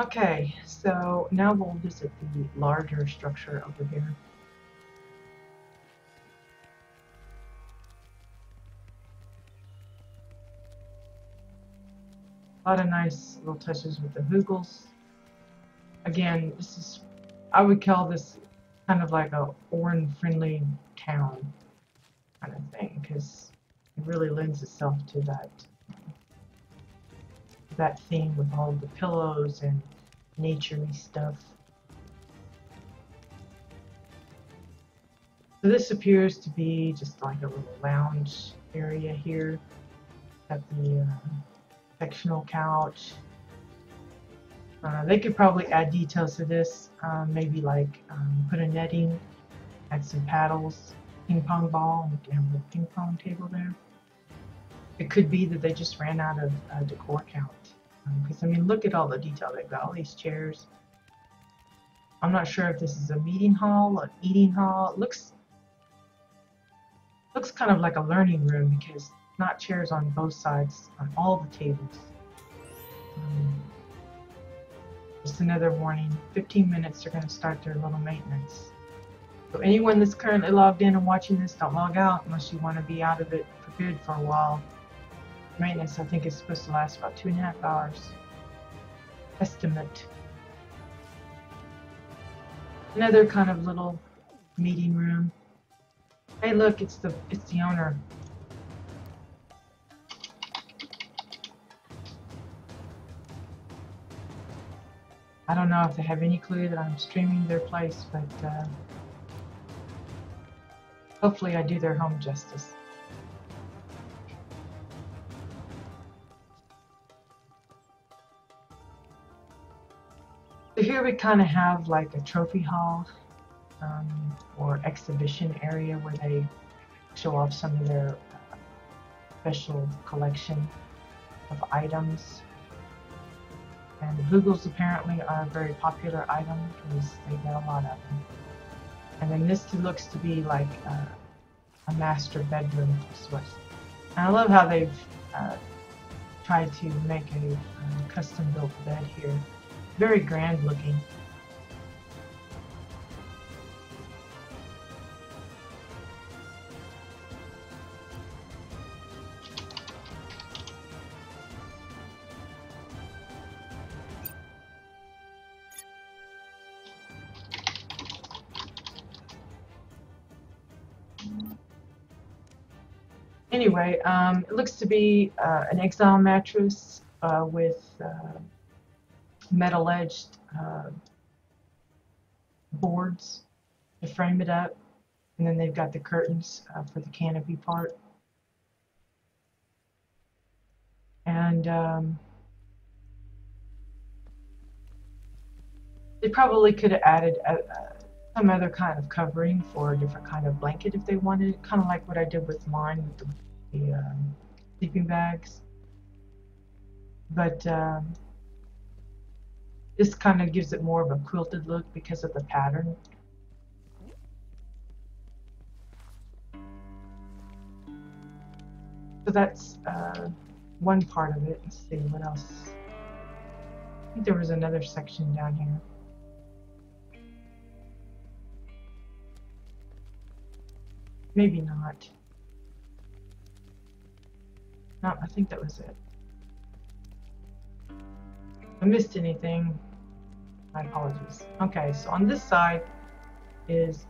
Okay, so now we'll visit the larger structure over here. A lot of nice little touches with the hoogles. Again, this is, I would call this kind of like a Orin-friendly town kind of thing, because it really lends itself to that theme with all the pillows and nature-y stuff. So this appears to be just like a little lounge area here. Got the sectional couch. They could probably add details to this, maybe like put a netting, add some paddles, ping pong ball, and we can have a ping pong table there. It could be that they just ran out of decor count. Because I mean, look at all the detail. They've got all these chairs. I'm not sure if this is a meeting hall, an eating hall. It looks Looks kind of like a learning room because not chairs on both sides on all the tables. Just another warning, 15 minutes they're going to start their little maintenance. So anyone that's currently logged in and watching this, don't log out unless you want to be out of it for good for a while. Maintenance, I think, is supposed to last about 2.5 hours. Estimate. Another kind of little meeting room. Hey, look, it's the owner. I don't know if they have any clue that I'm streaming their place, but hopefully I do their home justice. So here we kind of have like a trophy hall or exhibition area where they show off some of their special collection of items. And the Boogles apparently are a very popular item because they get a lot of them. And then this looks to be like a master bedroom of sorts. And I love how they've tried to make a custom-built bed here. Very grand looking. Anyway, it looks to be an Exile mattress with metal-edged boards to frame it up, and then they've got the curtains for the canopy part. And they probably could have added some other kind of covering for a different kind of blanket if they wanted, kind of like what I did with mine with the sleeping bags. But this kind of gives it more of a quilted look because of the pattern. So that's one part of it. Let's see what else. I think there was another section down here. Maybe not. No, I think that was it. If I missed anything, my apologies. Okay, so on this side is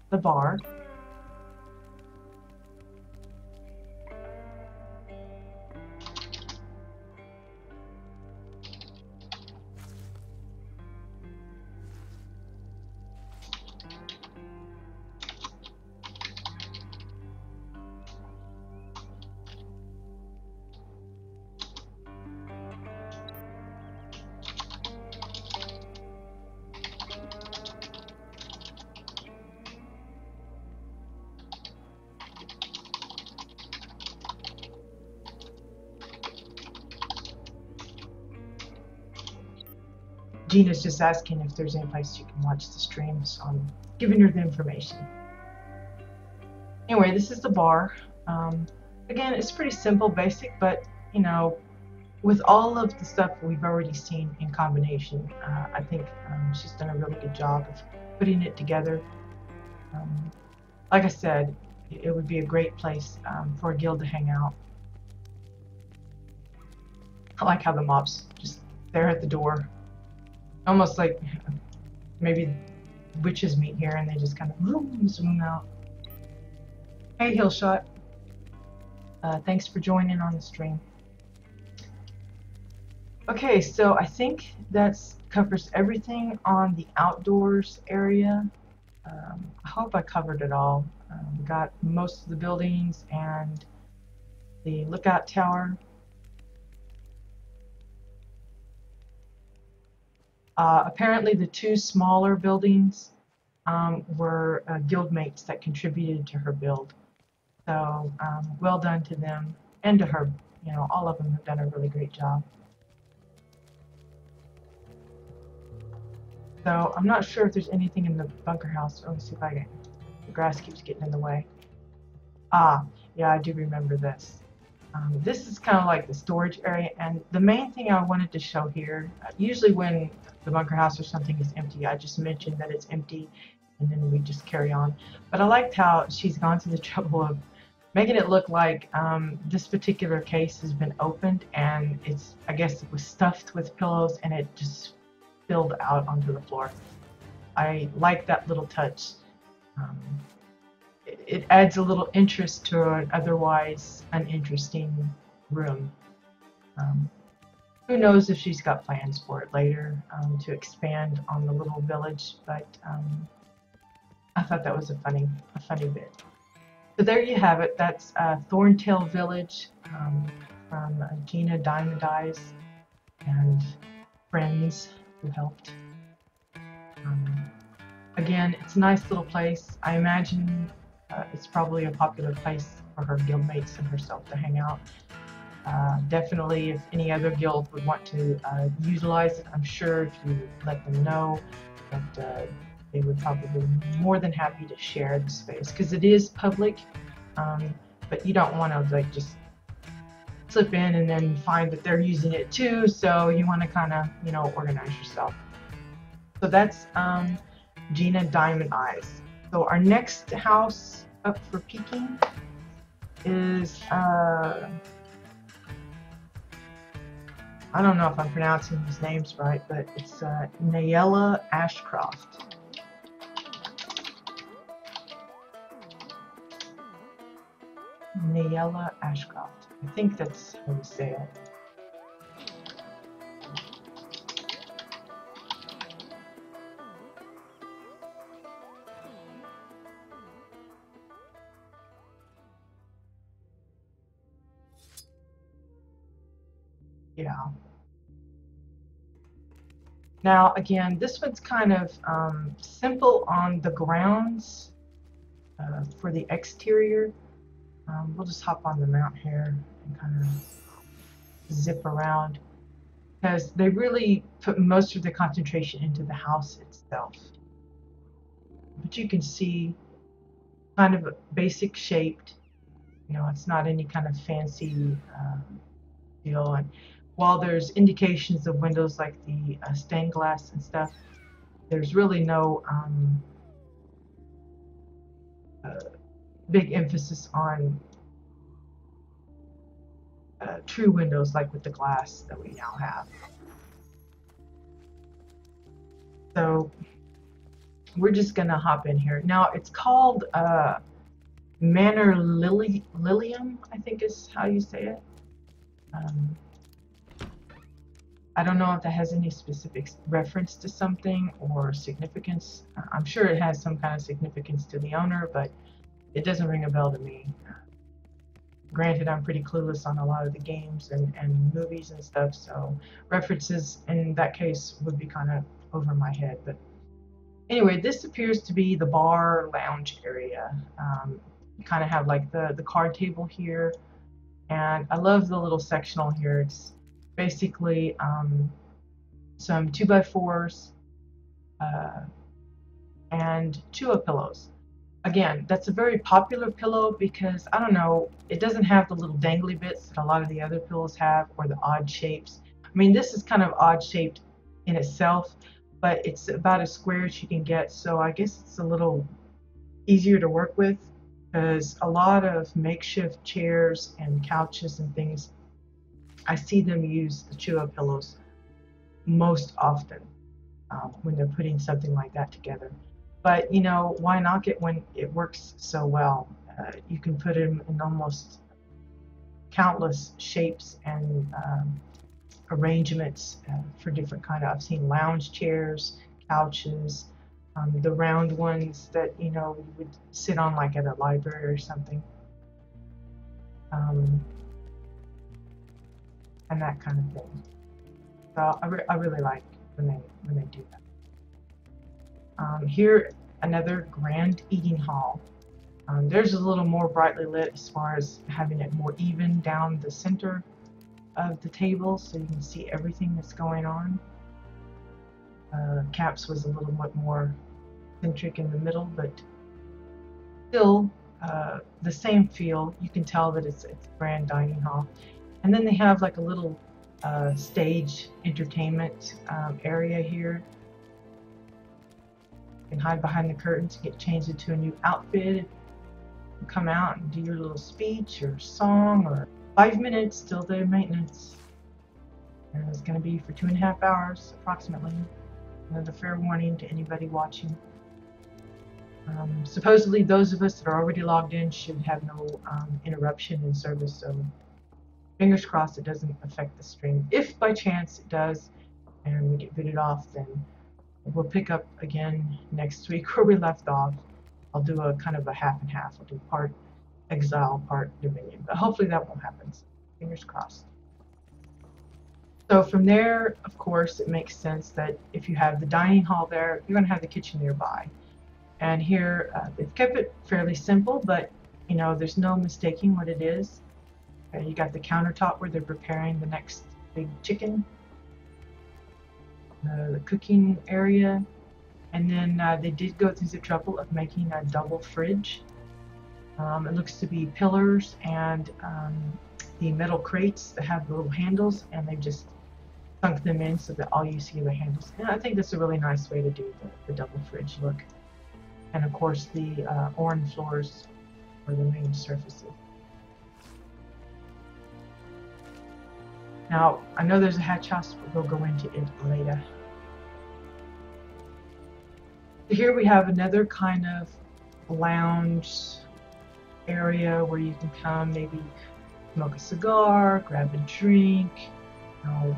the bar. Gina's just asking if there's any place you can watch the stream, so I'm giving her the information. Anyway, this is the bar. Again, it's pretty simple, basic, but you know, with all of the stuff we've already seen in combination, I think she's done a really good job of putting it together. Like I said, it would be a great place for a guild to hang out. I like how the mob's just there at the door. Almost like maybe witches meet here and they just kind of zoom out. Hey, Hillshot. Thanks for joining on the stream. Okay, so I think that covers everything on the outdoors area. I hope I covered it all. We got most of the buildings and the lookout tower. Apparently the two smaller buildings were guildmates that contributed to her build. So well done to them and to her. You know, all of them have done a really great job. So I'm not sure if there's anything in the bunker house. Let me see if I can. The grass keeps getting in the way. Ah, yeah, I do remember this. This is kind of like the storage area, and the main thing I wanted to show here, usually when the bunker house or something is empty, I just mention that it's empty, and then we just carry on. But I liked how she's gone to the trouble of making it look like this particular case has been opened, and it's, I guess it was stuffed with pillows, and it just spilled out onto the floor. I like that little touch. Um, it adds a little interest to an otherwise uninteresting room. Um, who knows if she's got plans for it later to expand on the little village, but I thought that was a funny bit. So there you have it. That's Thorntail Village from Gina Diamond Eyes and friends who helped. Again, it's a nice little place. I imagine it's probably a popular place for her guildmates and herself to hang out. Definitely, if any other guild would want to utilize it, I'm sure if you let them know that they would probably be more than happy to share the space, because it is public, but you don't want to like just slip in and then find that they're using it too, so you want to kind of, you know, organize yourself. So that's Gina Diamond Eyes. So our next house up for peeking is I don't know if I'm pronouncing these names right, but it's Nayella Ashcroft. Nayella Ashcroft. I think that's how you say it. Yeah. Now, again, this one's kind of simple on the grounds for the exterior. We'll just hop on the mount here and kind of zip around, because they really put most of the concentration into the house itself. But you can see kind of a basic shaped, you know, it's not any kind of fancy deal. And while there's indications of windows like the stained glass and stuff, there's really no big emphasis on true windows like with the glass that we now have. So we're just gonna hop in here. Now it's called Manor Lilium, I think is how you say it. I don't know if that has any specific reference to something or significance. I'm sure it has some kind of significance to the owner, but it doesn't ring a bell to me. Granted, I'm pretty clueless on a lot of the games and movies and stuff, so references in that case would be kind of over my head. But anyway, this appears to be the bar lounge area. You kind of have like the card table here, and I love the little sectional here. It's basically some 2x4s and 2 pillows. Again, that's a very popular pillow because, I don't know, it doesn't have the little dangly bits that a lot of the other pillows have, or the odd shapes. I mean, this is kind of odd shaped in itself, but it's about as square as you can get, so I guess it's a little easier to work with, because a lot of makeshift chairs and couches and things, I see them use the Chua pillows most often when they're putting something like that together. But, you know, why knock it when it works so well? You can put them in almost countless shapes and arrangements for different kind of, I've seen lounge chairs, couches, the round ones that, you know, you would sit on like at a library or something. And that kind of thing. So I really like when they do that. Here, another grand eating hall. There's a little more brightly lit as far as having it more even down the center of the table, so you can see everything that's going on. Caps was a little bit more centric in the middle, but still the same feel. You can tell that it's a grand dining hall. And then they have like a little stage entertainment area here. You can hide behind the curtains, get changed into a new outfit, come out and do your little speech or song, or 5 minutes till the maintenance. And it's going to be for 2.5 hours approximately. Another fair warning to anybody watching. Supposedly those of us that are already logged in should have no interruption in service, so fingers crossed it doesn't affect the stream. If by chance it does and we get booted off, then we'll pick up again next week where we left off. I'll do a kind of a half and half. I'll do part Exile, part Dominion, but hopefully that won't happen. So fingers crossed. So from there, of course, it makes sense that if you have the dining hall there, you're going to have the kitchen nearby. And here, they've kept it fairly simple, but you know, there's no mistaking what it is. You got the countertop where they're preparing the next big chicken, the cooking area, and then they did go through the trouble of making a double fridge. It looks to be pillars and the metal crates that have the little handles, and they've just sunk them in so that all you see are the handles. And I think that's a really nice way to do the double fridge look. And of course the orange floors are the main surfaces. Now, I know there's a hatch house, but we'll go into it later. Here we have another kind of lounge area where you can come, maybe smoke a cigar, grab a drink, you know,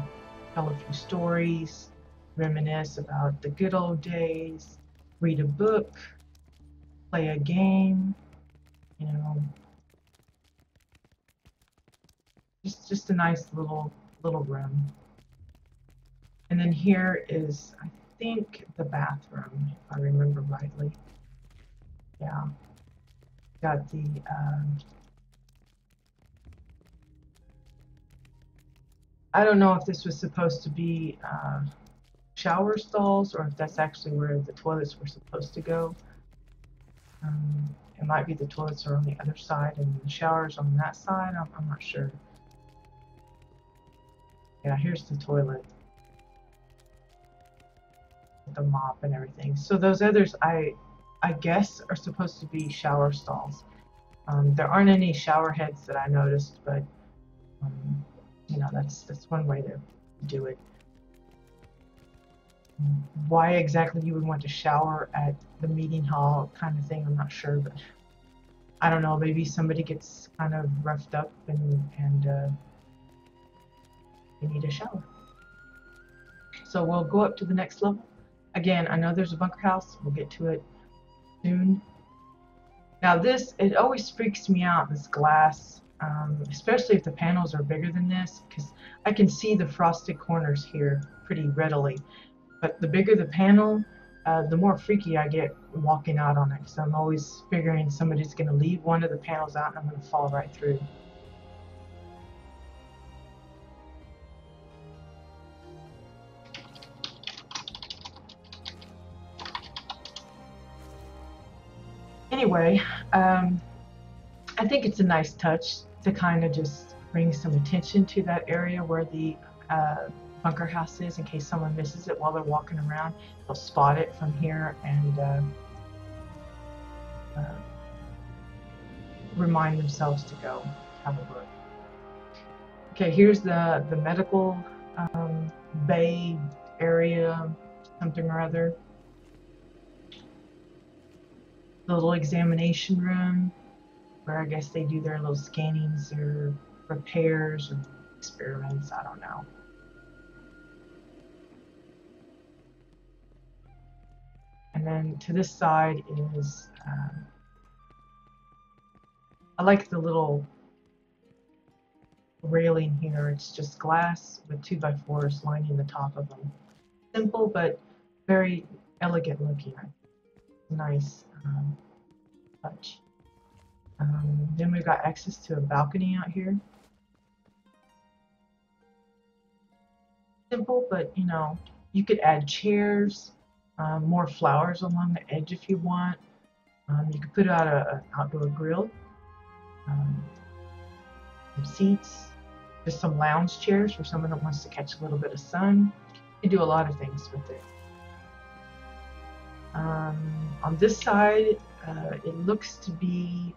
tell a few stories, reminisce about the good old days, read a book, play a game, you know, just a nice little room. And then here is, I think, the bathroom, if I remember rightly. Yeah, got the I don't know if this was supposed to be shower stalls or if that's actually where the toilets were supposed to go. It might be the toilets are on the other side and the showers on that side. I'm not sure. Yeah, here's the toilet. The mop and everything. So those others, I guess, are supposed to be shower stalls. There aren't any shower heads that I noticed, but you know, that's one way to do it. Why exactly you would want to shower at the meeting hall kind of thing, I'm not sure, but I don't know, maybe somebody gets kind of roughed up and they need a shower. So we'll go up to the next level. Again, I know there's a bunker house. We'll get to it soon. Now this, it always freaks me out, this glass, especially if the panels are bigger than this, because I can see the frosted corners here pretty readily. But the bigger the panel, the more freaky I get walking out on it, because I'm always figuring somebody's going to leave one of the panels out and I'm going to fall right through. Anyway, I think it's a nice touch to kind of just bring some attention to that area where the bunker house is, in case someone misses it while they're walking around. They'll spot it from here and remind themselves to go have a look. Okay, here's the medical bay area, something or other. The little examination room where I guess they do their little scannings or repairs or experiments, I don't know. And then to this side is, I like the little railing here. It's just glass with 2x4s lining the top of them. Simple but very elegant looking. Nice touch. Then we've got access to a balcony out here. Simple, but you know, you could add chairs, more flowers along the edge if you want. You could put out an outdoor grill, some seats, just some lounge chairs for someone that wants to catch a little bit of sun. You can do a lot of things with it. On this side, it looks to be,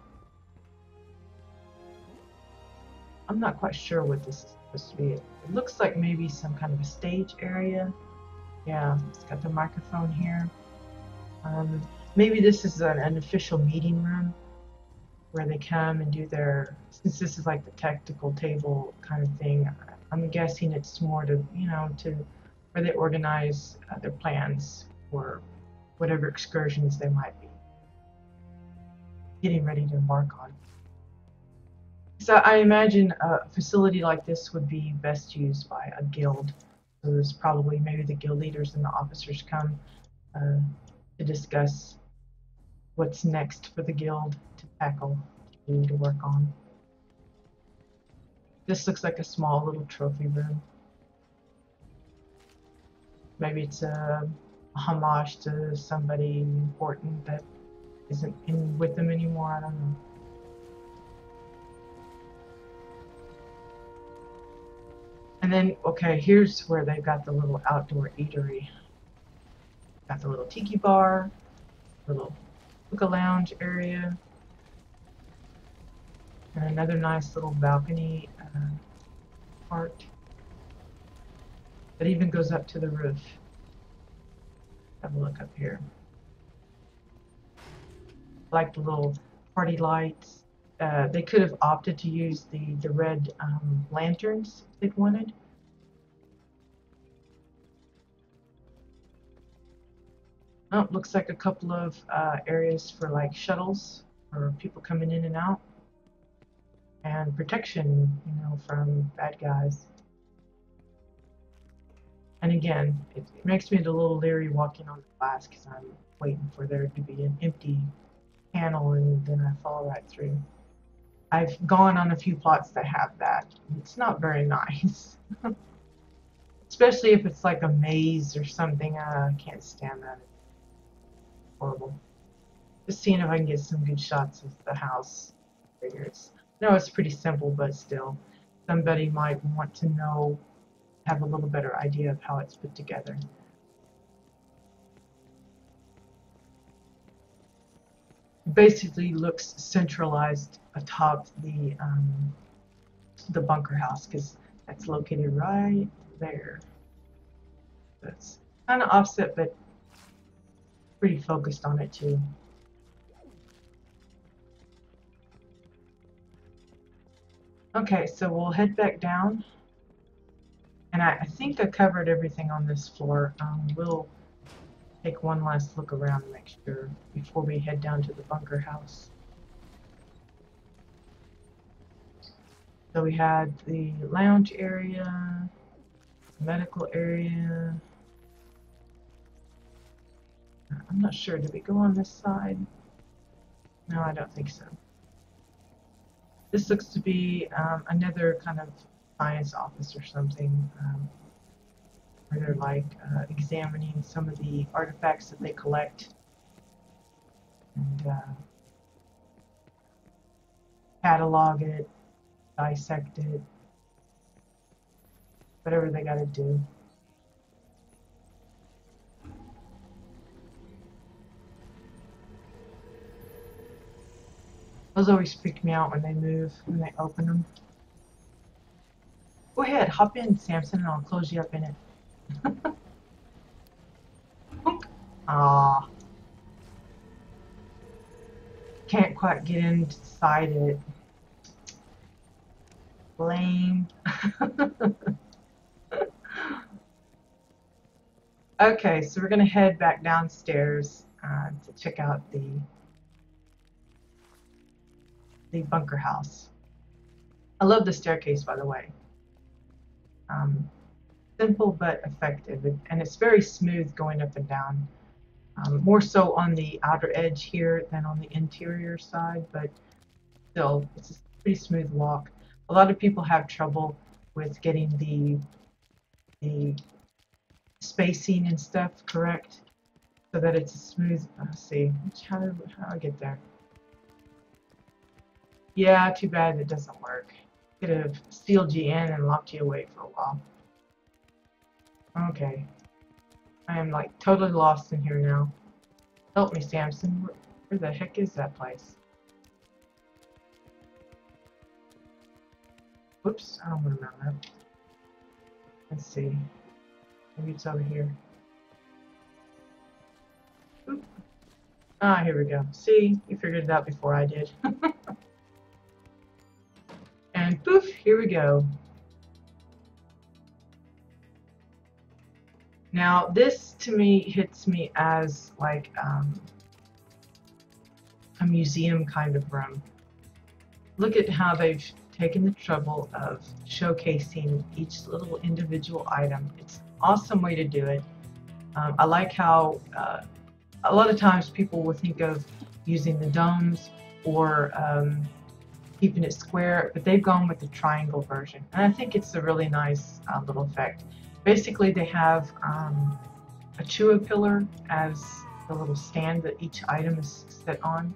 I'm not quite sure what this is supposed to be. It looks like maybe some kind of a stage area. Yeah, it's got the microphone here. Maybe this is an official meeting room where they come and do their, since this is like the tactical table kind of thing, I'm guessing it's more to, you know, to where they organize their plans for whatever excursions they might be getting ready to embark on. So I imagine a facility like this would be best used by a guild. So there's probably maybe the guild leaders and the officers come to discuss what's next for the guild to tackle, to work on. This looks like a small little trophy room. Maybe it's a homage to somebody important that isn't with them anymore. I don't know. And then, okay, here's where they've got the little outdoor eatery. Got the little tiki bar, little hookah lounge area, and another nice little balcony part that even goes up to the roof. Have a look up here. I like the little party lights. They could have opted to use the red lanterns if they'd wanted. Oh, looks like a couple of areas for like shuttles for people coming in and out. And protection, you know, from bad guys. And again, it makes me a little leery walking on the glass because I'm waiting for there to be an empty panel and then I fall right through. I've gone on a few plots that have that. It's not very nice. Especially if it's like a maze or something. I can't stand that. It's horrible. Just seeing if I can get some good shots of the house. No, it's pretty simple, but still. Somebody might want to know, have a little better idea of how it's put together. Basically looks centralized atop the bunker house because that's located right there. That's kind of offset, but pretty focused on it too. Okay, so we'll head back down. And I think I covered everything on this floor. We'll take one last look around and make sure before we head down to the bunker house. So we had the lounge area, medical area. I'm not sure, did we go on this side? No, I don't think so. This looks to be another kind of science office or something, where they're like examining some of the artifacts that they collect and catalog it, dissect it, whatever they got to do. Those always freak me out when they move, when they open them. Go ahead, hop in, Samson, and I'll close you up in it. Ah, can't quite get inside it. Lame. Okay, so we're gonna head back downstairs to check out the bunker house. I love the staircase, by the way. Simple but effective, and it's very smooth going up and down. More so on the outer edge here than on the interior side, but still, it's a pretty smooth walk. A lot of people have trouble with getting the spacing and stuff correct. so that it's a smooth. Let's see, how do I get there? Yeah, too bad it doesn't work. Could have sealed you in and locked you away for a while. Okay. I am like totally lost in here now. Help me, Samson. Where the heck is that place? Whoops, I don't want to mount up. Let's see. Maybe it's over here. Oop. Ah, here we go. See, you figured it out before I did. And poof, here we go. Now, this to me hits me as like a museum kind of room. Look at how they've taken the trouble of showcasing each little individual item. It's an awesome way to do it. I like how a lot of times people will think of using the domes or keeping it square, but they've gone with the triangle version. And I think it's a really nice little effect. Basically, they have a Chua pillar as the little stand that each item is set on.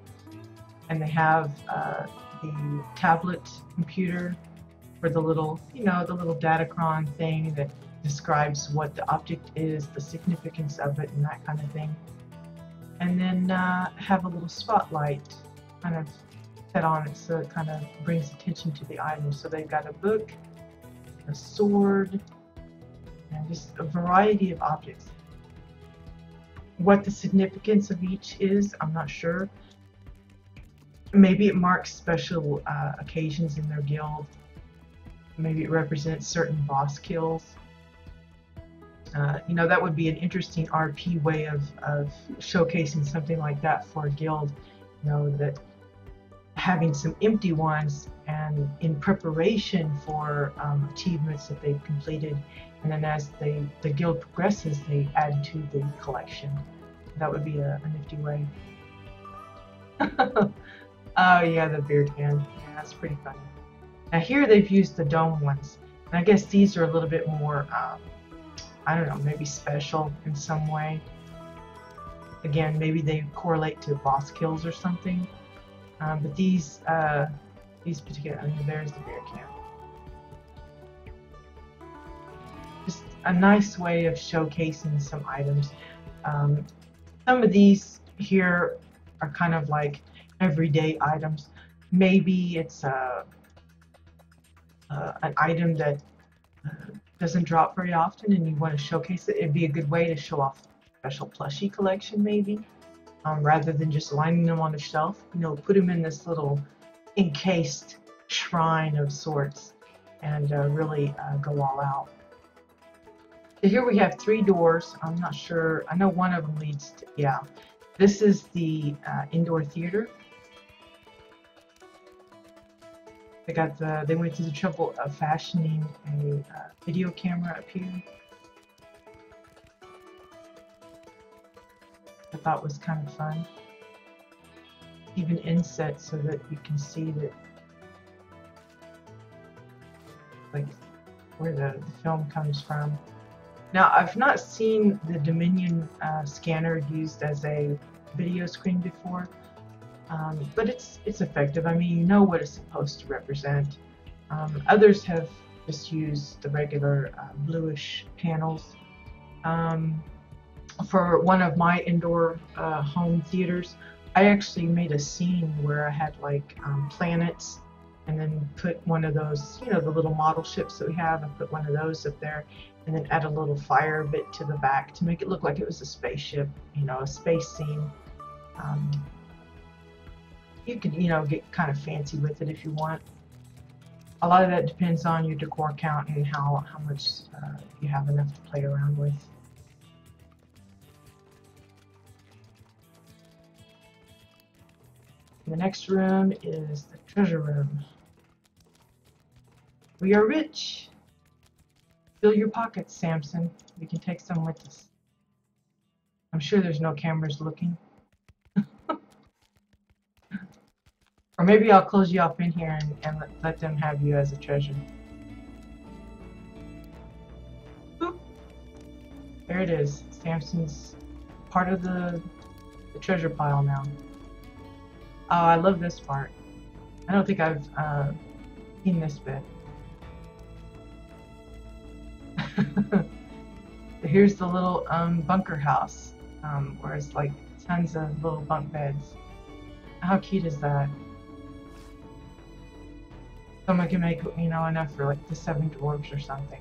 And they have the tablet computer for the little, you know, the little Datacron thing that describes what the object is, the significance of it, and that kind of thing. And then have a little spotlight kind of set on it so it kind of brings attention to the item. So they've got a book, a sword, and just a variety of objects. What the significance of each is, I'm not sure. Maybe it marks special occasions in their guild. Maybe it represents certain boss kills. You know, that would be an interesting RP way of showcasing something like that for a guild. You know, that having some empty ones and in preparation for achievements that they've completed, and then as the guild progresses, they add to the collection. That would be a nifty way. Oh yeah, the beer can. Yeah, that's pretty funny. Now here they've used the dome ones, and I guess these are a little bit more, I don't know, maybe special in some way. Again, maybe they correlate to boss kills or something. But these particular, I mean, there's the beer can. Just a nice way of showcasing some items. Some of these here are kind of like everyday items. Maybe it's an item that doesn't drop very often and you want to showcase it. It'd be a good way to show off a special plushie collection, maybe. Rather than just lining them on the shelf, you know, put them in this little encased shrine of sorts and really go all out. So here we have 3 doors. I'm not sure. I know one of them leads to, yeah. This is the indoor theater. They went through the trouble of fashioning a video camera up here. I thought was kind of fun. Even inset so that you can see that, like, where the film comes from. Now, I've not seen the Dominion scanner used as a video screen before, but it's effective. I mean, you know what it's supposed to represent. Others have just used the regular bluish panels. For one of my indoor home theaters, I actually made a scene where I had like planets, and then put one of those, you know, the little model ships that we have, and put one of those up there, and then add a little fire bit to the back to make it look like it was a spaceship, you know, a space scene. You could, you know, get kind of fancy with it if you want. A lot of that depends on your decor count and how much you have enough to play around with. The next room is the treasure room. We are rich. Fill your pockets, Samson. We can take some with us. I'm sure there's no cameras looking. Or maybe I'll close you off in here and let them have you as a treasure. Boop. There it is, Samson's part of the treasure pile now. Oh, I love this part. I don't think I've seen this bit. Here's the little bunker house, where it's like tons of little bunk beds. How cute is that? Someone can make, you know, enough for like the 7 dwarves or something.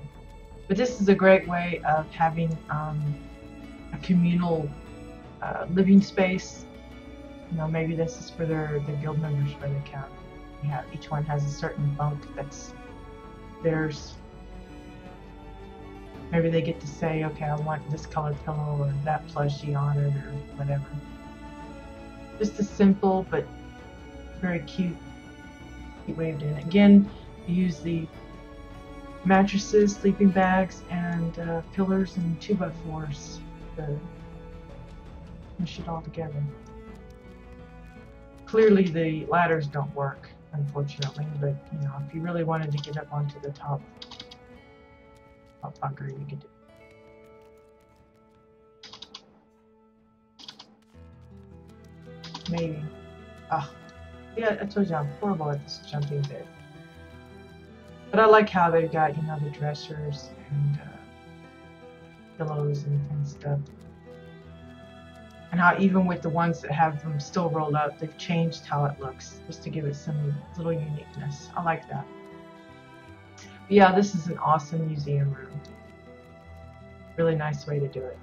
But this is a great way of having a communal living space. You know, maybe this is for their guild members where they can. Yeah, each one has a certain bunk that's theirs. Maybe they get to say, okay, I want this color pillow or that plushie on it or whatever. Just a simple but very cute way of doing it. Again, you use the mattresses, sleeping bags, and pillars and 2x4s to push it all together. Clearly the ladders don't work, unfortunately, but you know, if you really wanted to get up onto the top bunker, you could do it. Maybe. Oh, yeah, I told you I'm horrible at this jumping bit. But I like how they've got, you know, the dressers and pillows and stuff. And how even with the ones that have them still rolled up, they've changed how it looks, just to give it some little uniqueness. I like that. But yeah, this is an awesome museum room. Really nice way to do it.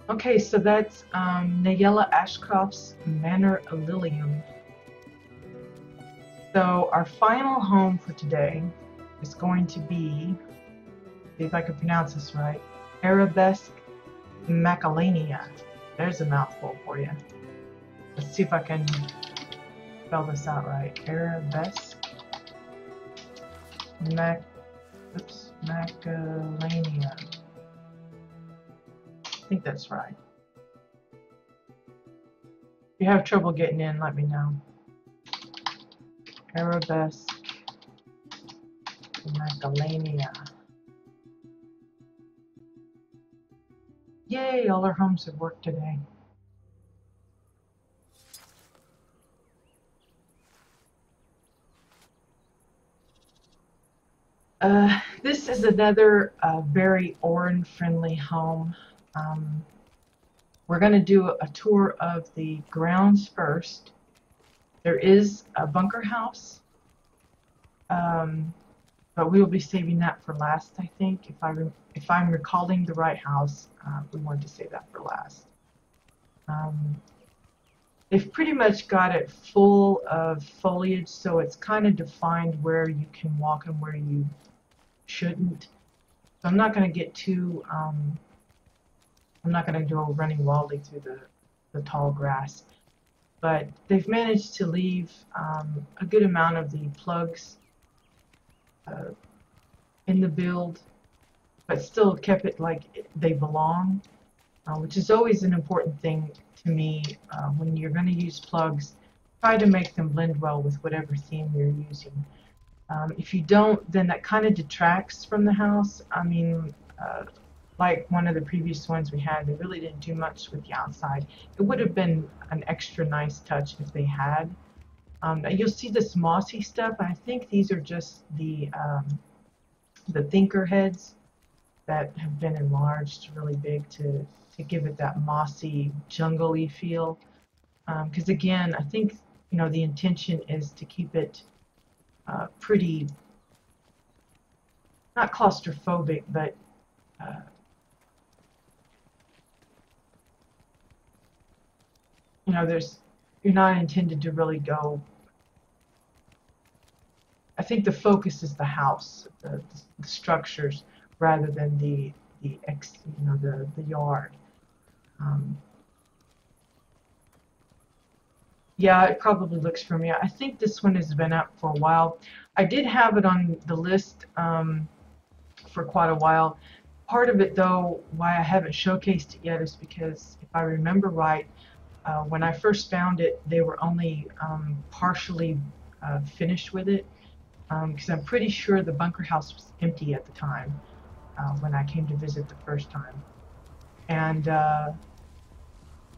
Okay, so that's Nayela Ashcroft's Manor Lilium. So our final home for today is going to be, see if I can pronounce this right, Arabesque Macalania. There's a mouthful for you. Let's see if I can spell this out right. Arabesque Macalania. I think that's right. If you have trouble getting in, let me know. Arabesque Macalania. Yay, all our homes have worked today. This is another very Orin-friendly home. We're going to do a tour of the grounds first. There is a bunker house, but we will be saving that for last, I think. If I'm recalling the right house, we want to save that for last. They've pretty much got it full of foliage, so it's kind of defined where you can walk and where you shouldn't. So I'm not going to get too, I'm not going to go running wildly through the tall grass. But they've managed to leave a good amount of the plugs in the build, but still kept it like they belong, which is always an important thing to me. When you're going to use plugs, try to make them blend well with whatever theme you're using. If you don't, then that kind of detracts from the house. I mean, like one of the previous ones we had, they really didn't do much with the outside. It would have been an extra nice touch if they had. You'll see this mossy stuff. I think these are just the thinker heads that have been enlarged really big to give it that mossy, jungle-y feel. Because again, I think, you know, the intention is to keep it pretty, not claustrophobic, but you know, you're not intended to really go. I think the focus is the house, the structures, rather than the yard. Yeah, it probably looks for me. I think this one has been up for a while. I did have it on the list for quite a while. Part of it, though, why I haven't showcased it yet is because, if I remember right, when I first found it, they were only partially finished with it, because I'm pretty sure the bunker house was empty at the time when I came to visit the first time. And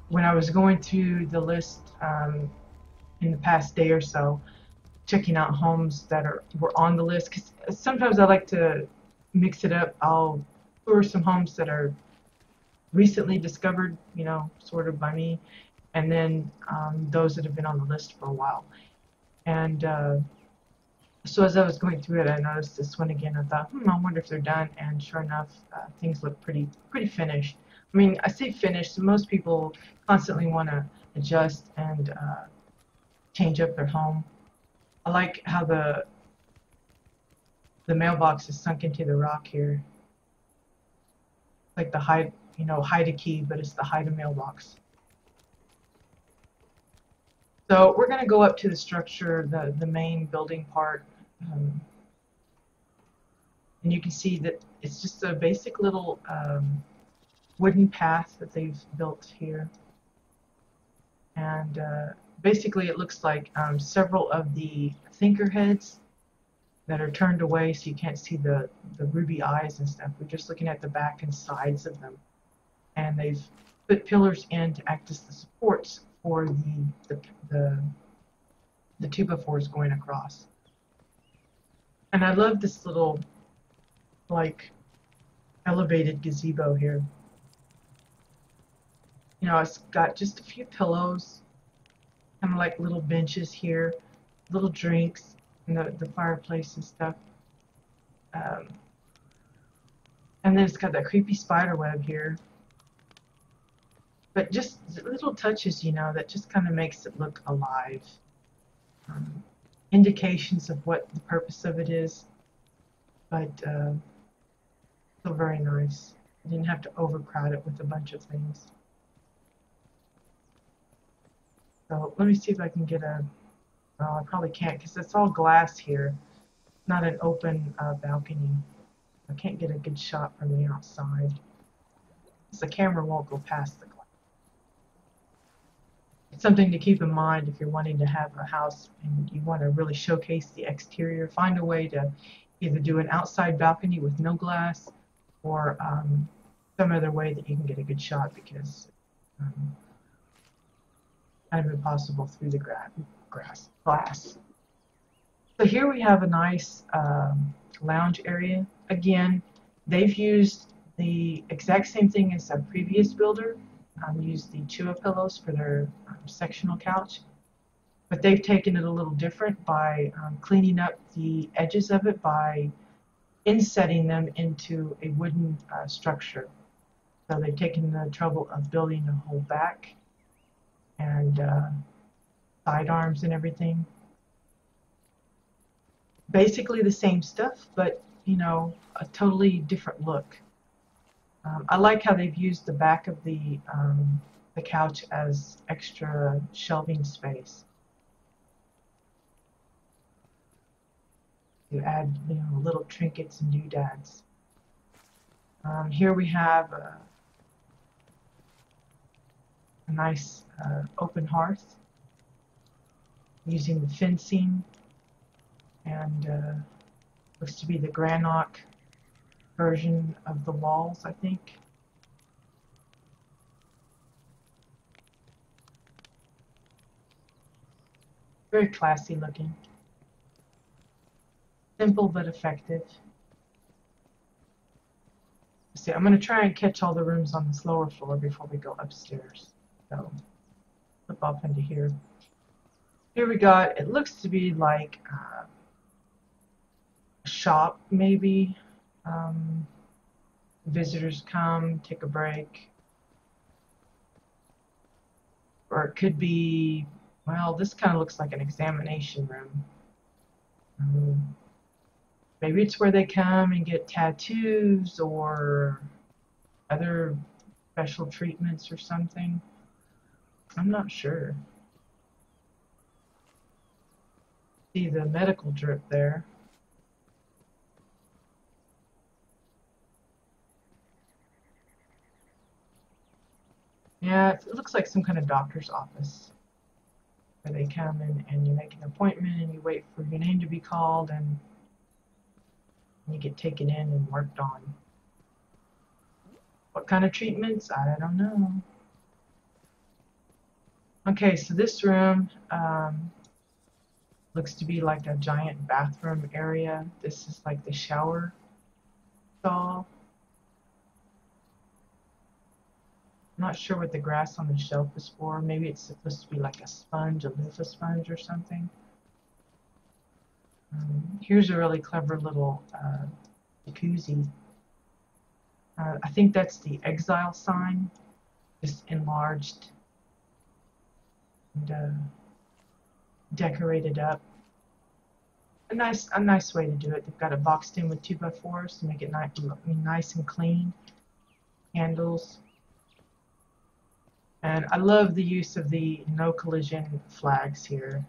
when I was going through the list in the past day or so, checking out homes that were on the list, because sometimes I like to mix it up. I'll tour some homes that are recently discovered, you know, sort of by me, and then those that have been on the list for a while. And so as I was going through it, I noticed this one again. I thought, I wonder if they're done. And sure enough, things look pretty finished. I mean, I say finished. So most people constantly want to adjust and change up their home. I like how the mailbox is sunk into the rock here. Like the hide, you know, hide a key, but it's the hide a mailbox. So we're going to go up to the structure, the main building part. And you can see that it's just a basic little wooden path that they've built here. And basically it looks like several of the thinker heads that are turned away so you can't see the ruby eyes and stuff. We're just looking at the back and sides of them. And they've put pillars in to act as the supports for the 2x4s going across. And I love this little like elevated gazebo here. You know, it's got just a few pillows, kind of like little benches here, little drinks, and the fireplace and stuff. And then it's got that creepy spider web here. But just little touches, you know, that just kind of makes it look alive. Indications of what the purpose of it is, but still very nice. I didn't have to overcrowd it with a bunch of things. So let me see if I can get a, well, I probably can't because it's all glass here, not an open balcony. I can't get a good shot from the outside. The camera won't go past the glass. It's something to keep in mind if you're wanting to have a house and you want to really showcase the exterior. Find a way to either do an outside balcony with no glass or some other way that you can get a good shot, because kind of impossible through the glass. So here we have a nice lounge area. Again, they've used the exact same thing as a previous builder. Used the Chua pillows for their sectional couch, but they've taken it a little different by cleaning up the edges of it by insetting them into a wooden structure. So they've taken the trouble of building a whole back and side arms and everything. Basically the same stuff, but you know, a totally different look. I like how they've used the back of the couch as extra shelving space to add, you know, little trinkets and doodads. Here we have a nice open hearth using the fencing, and looks to be the granite version of the walls, I think. Very classy looking. Simple but effective. Let's see, I'm going to try and catch all the rooms on this lower floor before we go upstairs. So, flip off into here. Here we got, it looks to be like a shop, maybe. Visitors come, take a break. Or it could be, well, this kind of looks like an examination room. Maybe it's where they come and get tattoos or other special treatments or something. I'm not sure. See the medical drip there. Yeah, it looks like some kind of doctor's office where they come and you make an appointment and you wait for your name to be called and you get taken in and worked on. What kind of treatments? I don't know. Okay, so this room looks to be like a giant bathroom area. This is like the shower stall. I'm not sure what the grass on the shelf is for. Maybe it's supposed to be like a sponge, a loofah sponge or something. Here's a really clever little jacuzzi. I think that's the Exile sign, just enlarged and decorated up. A nice way to do it. They've got it boxed in with 2x4s to make it nice and clean. Handles. And I love the use of the no collision flags here.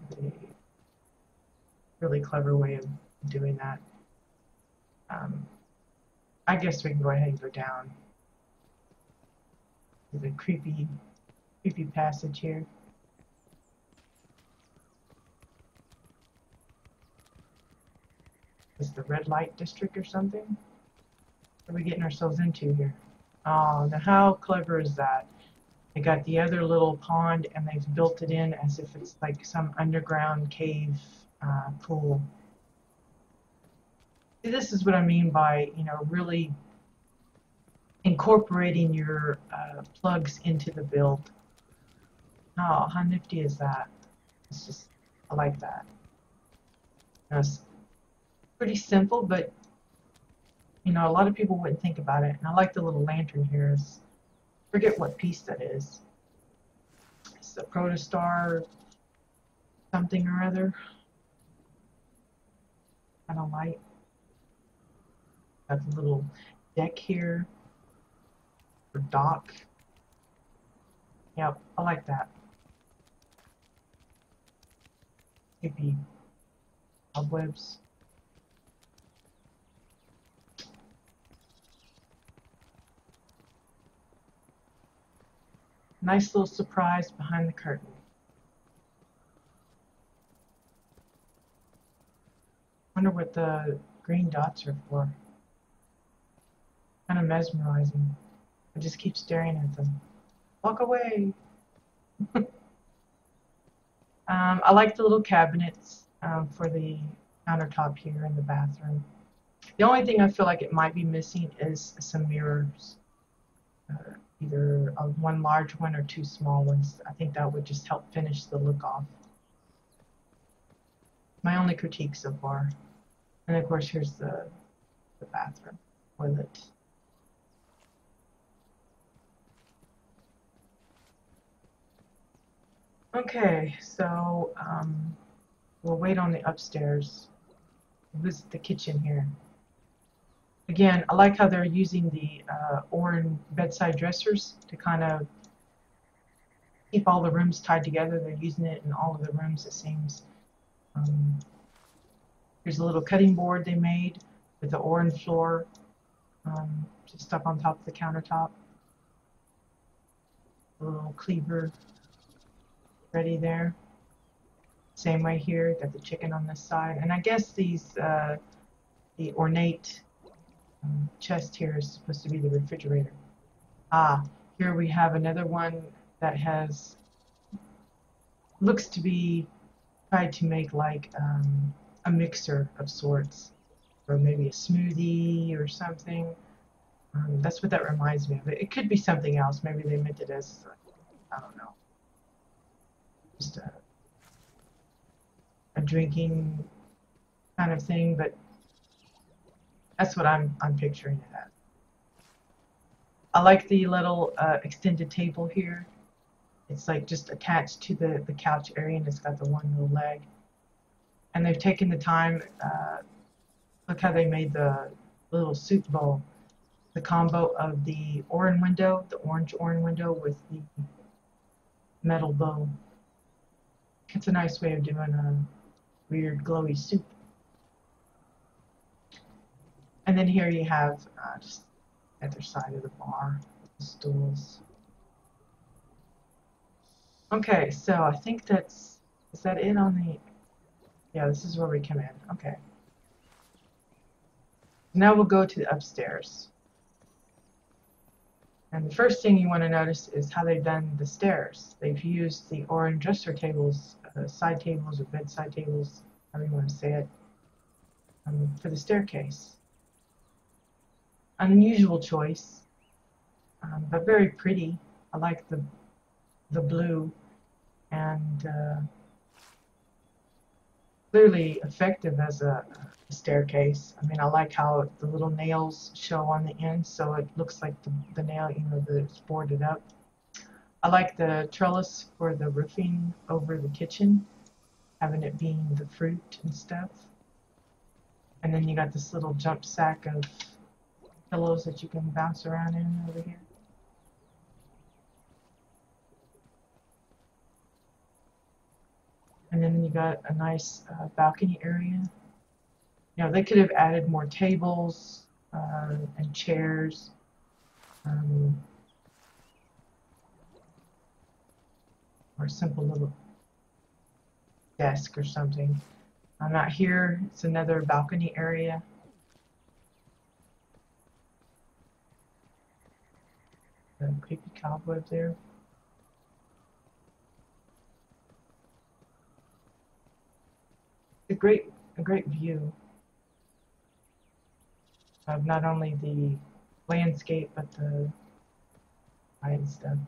Really clever way of doing that. I guess we can go ahead and go down. There's a creepy passage here. Is the red light district or something? What are we getting ourselves into here? Oh, now how clever is that? They got the other little pond and they've built it in as if it's like some underground cave pool. See, this is what I mean by, you know, really incorporating your plugs into the build. Oh, how nifty is that? It's just, I like that. It's pretty simple, but you know, a lot of people wouldn't think about it. And I like the little lantern here. Forget what piece that is. It's the Protostar something or other. Kind of light. Got the little deck here for dock. Yep, I like that. Maybe cobwebs. Nice little surprise behind the curtain. Wonder what the green dots are for. Kind of mesmerizing. I just keep staring at them. Walk away. I like the little cabinets for the countertop here in the bathroom. The only thing I feel like it might be missing is some mirrors. Either one large one or two small ones. I think that would just help finish the look off. My only critique so far. And of course here's the bathroom toilet. Okay, so we'll wait on the upstairs. We'll visit the kitchen here. Again, I like how they're using the orange bedside dressers to kind of keep all the rooms tied together. They're using it in all of the rooms, it seems. Here's a little cutting board they made with the orange floor just up on top of the countertop. A little cleaver ready there. Same way here, got the chicken on this side. And I guess these, the ornate chest here is supposed to be the refrigerator. Here we have another one that has, looks to be tried to make like a mixer of sorts, or maybe a smoothie or something. That's what that reminds me of. It could be something else. Maybe they meant it as, I don't know, just a drinking kind of thing, but that's what I'm picturing it as. I like the little extended table here. It's like just attached to the couch area, and it's got the one little leg. And they've taken the time, look how they made the little soup bowl. The combo of the orange window, the orange window with the metal bowl. It's a nice way of doing a weird glowy soup. And then here you have just the other side of the bar, the stools. Okay, so I think is that it on the, yeah, this is where we come in. Okay. Now we'll go to the upstairs. And the first thing you want to notice is how they've done the stairs. They've used the orange dresser tables, side tables or bedside tables, however you want to say it, for the staircase. An unusual choice, but very pretty. I like the blue, and clearly effective as a staircase. I mean, I like how the little nails show on the end, so it looks like the nail, you know, it's boarded up. I like the trellis for the roofing over the kitchen, having it being the fruit and stuff. And then you got this little jump sack of pillows that you can bounce around in over here. And then you got a nice balcony area. You know, they could have added more tables and chairs. Or a simple little desk or something. Out here, it's another balcony area. The creepy cobweb there. A great view of not only the landscape but the side stuff.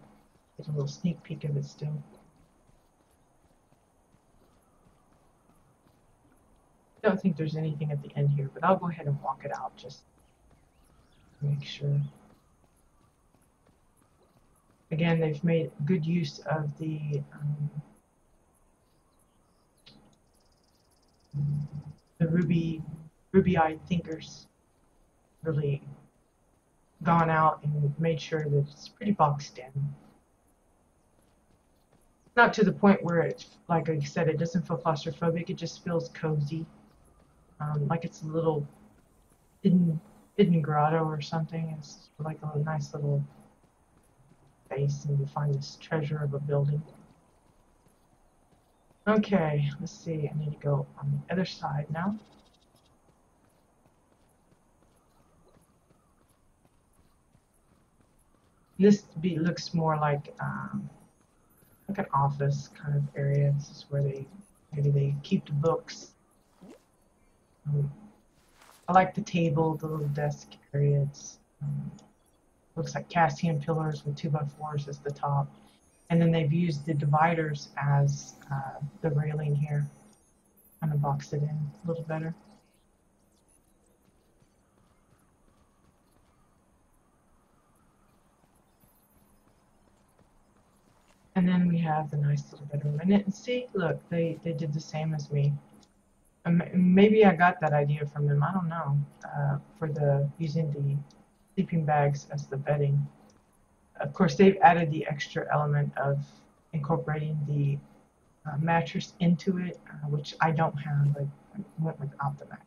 Get a little sneak peek of it still. I don't think there's anything at the end here, but I'll go ahead and walk it out just to make sure. Again, they've made good use of the ruby-eyed thinkers. Really gone out and made sure that it's pretty boxed in. Not to the point where it's, like I said, it doesn't feel claustrophobic. It just feels cozy, like it's a little hidden grotto or something. It's like a nice little space, and you find this treasure of a building. Okay, let's see. I need to go on the other side now. This looks more like an office kind of area. This is where maybe they keep the books. I like the table, the little desk area. It's looks like Cassian pillars with 2x4s as the top, and then they've used the dividers as the railing here. Kind of box it in a little better. And then we have the nice little bedroom. And see, look, they did the same as me. Maybe I got that idea from them. I don't know. For using the sleeping bags as the bedding. Of course, they've added the extra element of incorporating the mattress into it, which I don't have. I went without the mattress.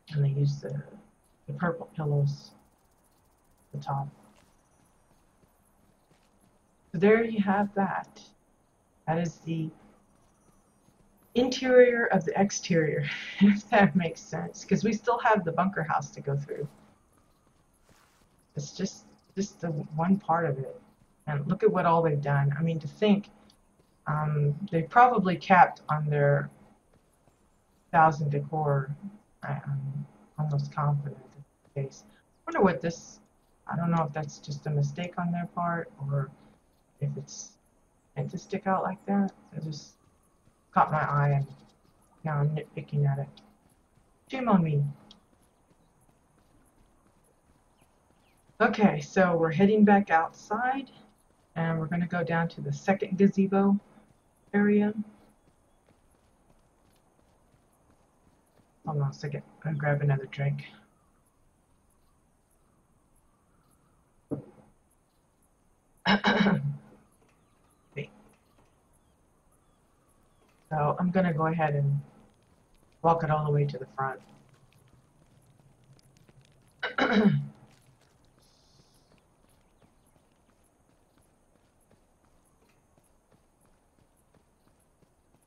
And they used the purple pillows at the top. So there you have that. That is the interior of the exterior, if that makes sense, because we still have the bunker house to go through. It's just the one part of it. And look at what all they've done. I mean, to think they probably capped on their 1,000 decor. I'm almost confident in this case. I wonder what this, I don't know if that's just a mistake on their part or if it's meant to stick out like that. It just caught my eye and now I'm nitpicking at it. Shame on me. Okay, so we're heading back outside and we're going to go down to the second gazebo area. Hold on a second, I'm going to grab another drink. Okay. So I'm going to go ahead and walk it all the way to the front.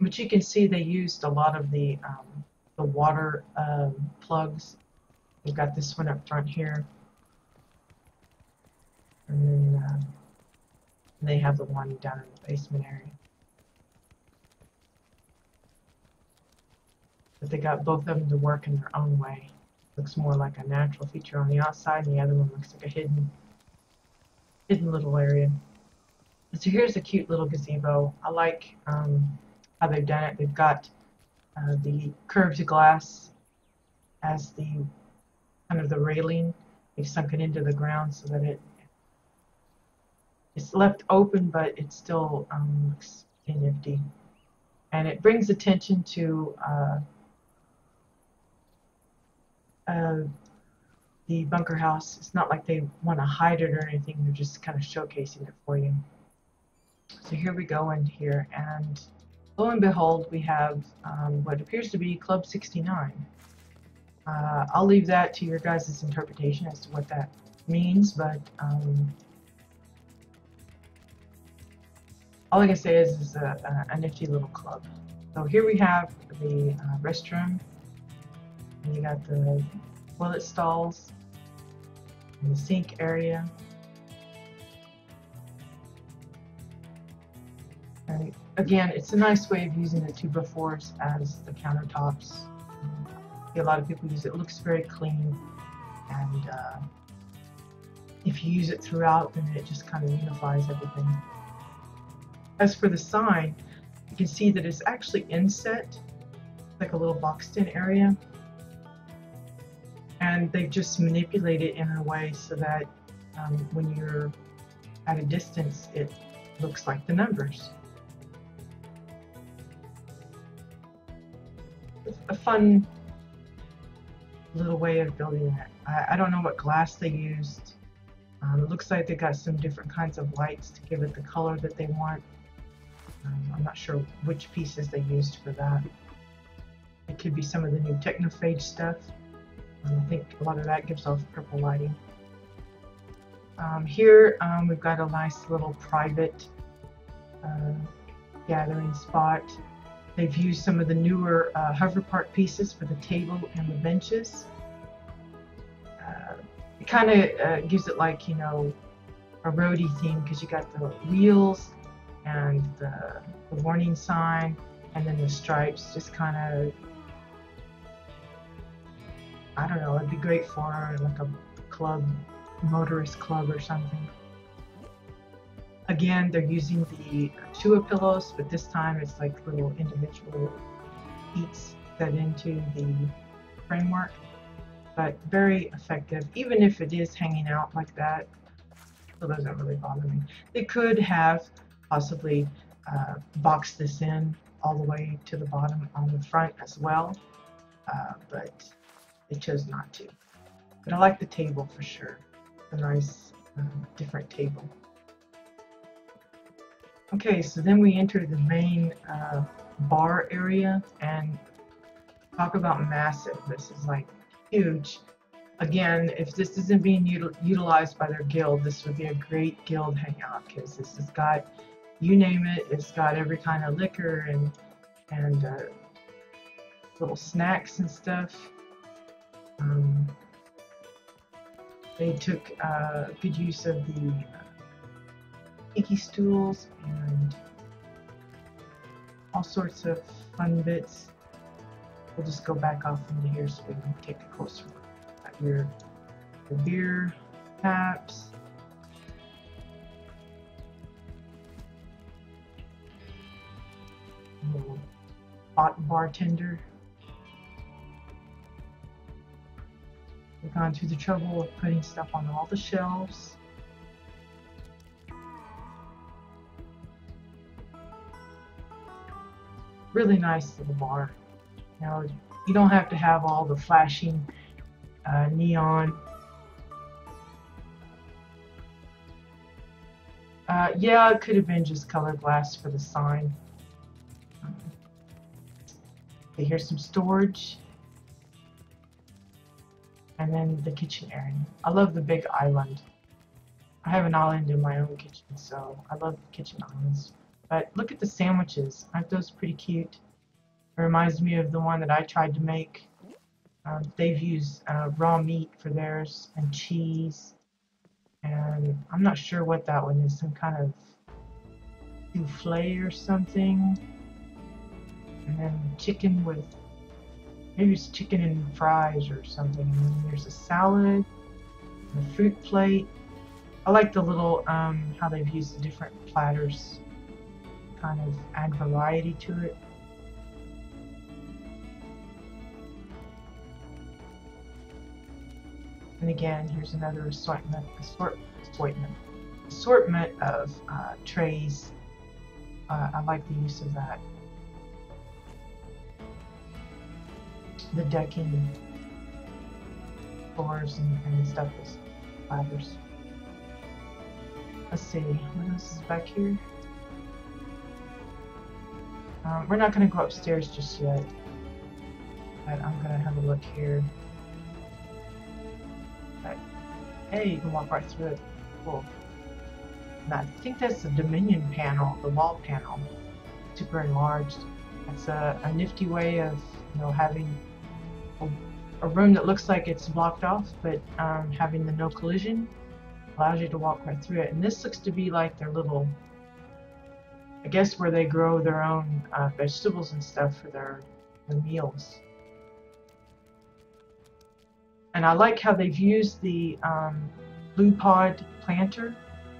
But you can see they used a lot of the water plugs. We've got this one up front here. And they have the one down in the basement area. But they got both of them to work in their own way. Looks more like a natural feature on the outside, and the other one looks like a hidden little area. So here's a cute little gazebo. I like how they've done it. They've got the curved glass as the kind of the railing. They've sunk it into the ground so that it's left open, but it still looks nifty. And it brings attention to the bunker house. It's not like they want to hide it or anything. They're just kind of showcasing it for you. So here we go in here, and lo and behold, we have what appears to be Club 69. I'll leave that to your guys' interpretation as to what that means, but all I can say is it's a nifty little club. So here we have the restroom, and you got the toilet stalls and the sink area. And again, it's a nice way of using the 2x4s as the countertops. A lot of people use it. It looks very clean, and if you use it throughout, then it just kind of unifies everything. As for the sign, you can see that it's actually inset, like a little boxed-in area, and they've just manipulated it in a way so that when you're at a distance, it looks like the numbers. It's a fun little way of building it. I don't know what glass they used. It looks like they got some different kinds of lights to give it the color that they want. I'm not sure which pieces they used for that. It could be some of the new Technophage stuff. I think a lot of that gives off purple lighting. Here we've got a nice little private gathering spot. They've used some of the newer hover park pieces for the table and the benches. It kind of gives it like, you know, a roadie theme, because you got the wheels and the warning sign, and then the stripes. Just kind of, I don't know, it'd be great for like a club, motorist club or something. Again, they're using the Chua pillows, but this time it's like little individual feet set into the framework. But very effective, even if it is hanging out like that. It doesn't really bother me. They could have possibly boxed this in all the way to the bottom on the front as well, but they chose not to. But I like the table for sure. It's a nice different table. Okay, so then we enter the main bar area, and talk about massive. This is like huge. Again, if this isn't being utilized by their guild, this would be a great guild hangout, because this has got, you name it, it's got every kind of liquor and little snacks and stuff. They took good use of the tiki stools and all sorts of fun bits. We'll just go back off into here so we can take a closer look at your beer taps. A little hot bartender. We've gone through the trouble of putting stuff on all the shelves. Really nice little bar. You know, you don't have to have all the flashing neon. Yeah, it could have been just colored glass for the sign. Okay, here's some storage. And then the kitchen area. I love the big island. I have an island in my own kitchen, so I love kitchen islands. But look at the sandwiches. Aren't those pretty cute? It reminds me of the one that I tried to make. They've used raw meat for theirs and cheese. And I'm not sure what that one is. Some kind of souffle or something, and then chicken with, maybe it's chicken and fries or something, and then there's a salad, and a fruit plate. I like the little, how they've used the different platters, kind of add variety to it. And again, here's another assortment of trays. I like the use of that. The decking, floors, and stuff is platters. Let's see, what else is back here? We're not going to go upstairs just yet, but I'm going to have a look here. But, hey, you can walk right through it. Cool. And I think that's the Dominion panel, the wall panel, super enlarged. It's a nifty way of, you know, having a room that looks like it's blocked off, but having the no collision allows you to walk right through it. And this looks to be like their little, I guess, where they grow their own vegetables and stuff for their meals. And I like how they've used the blue pod planter,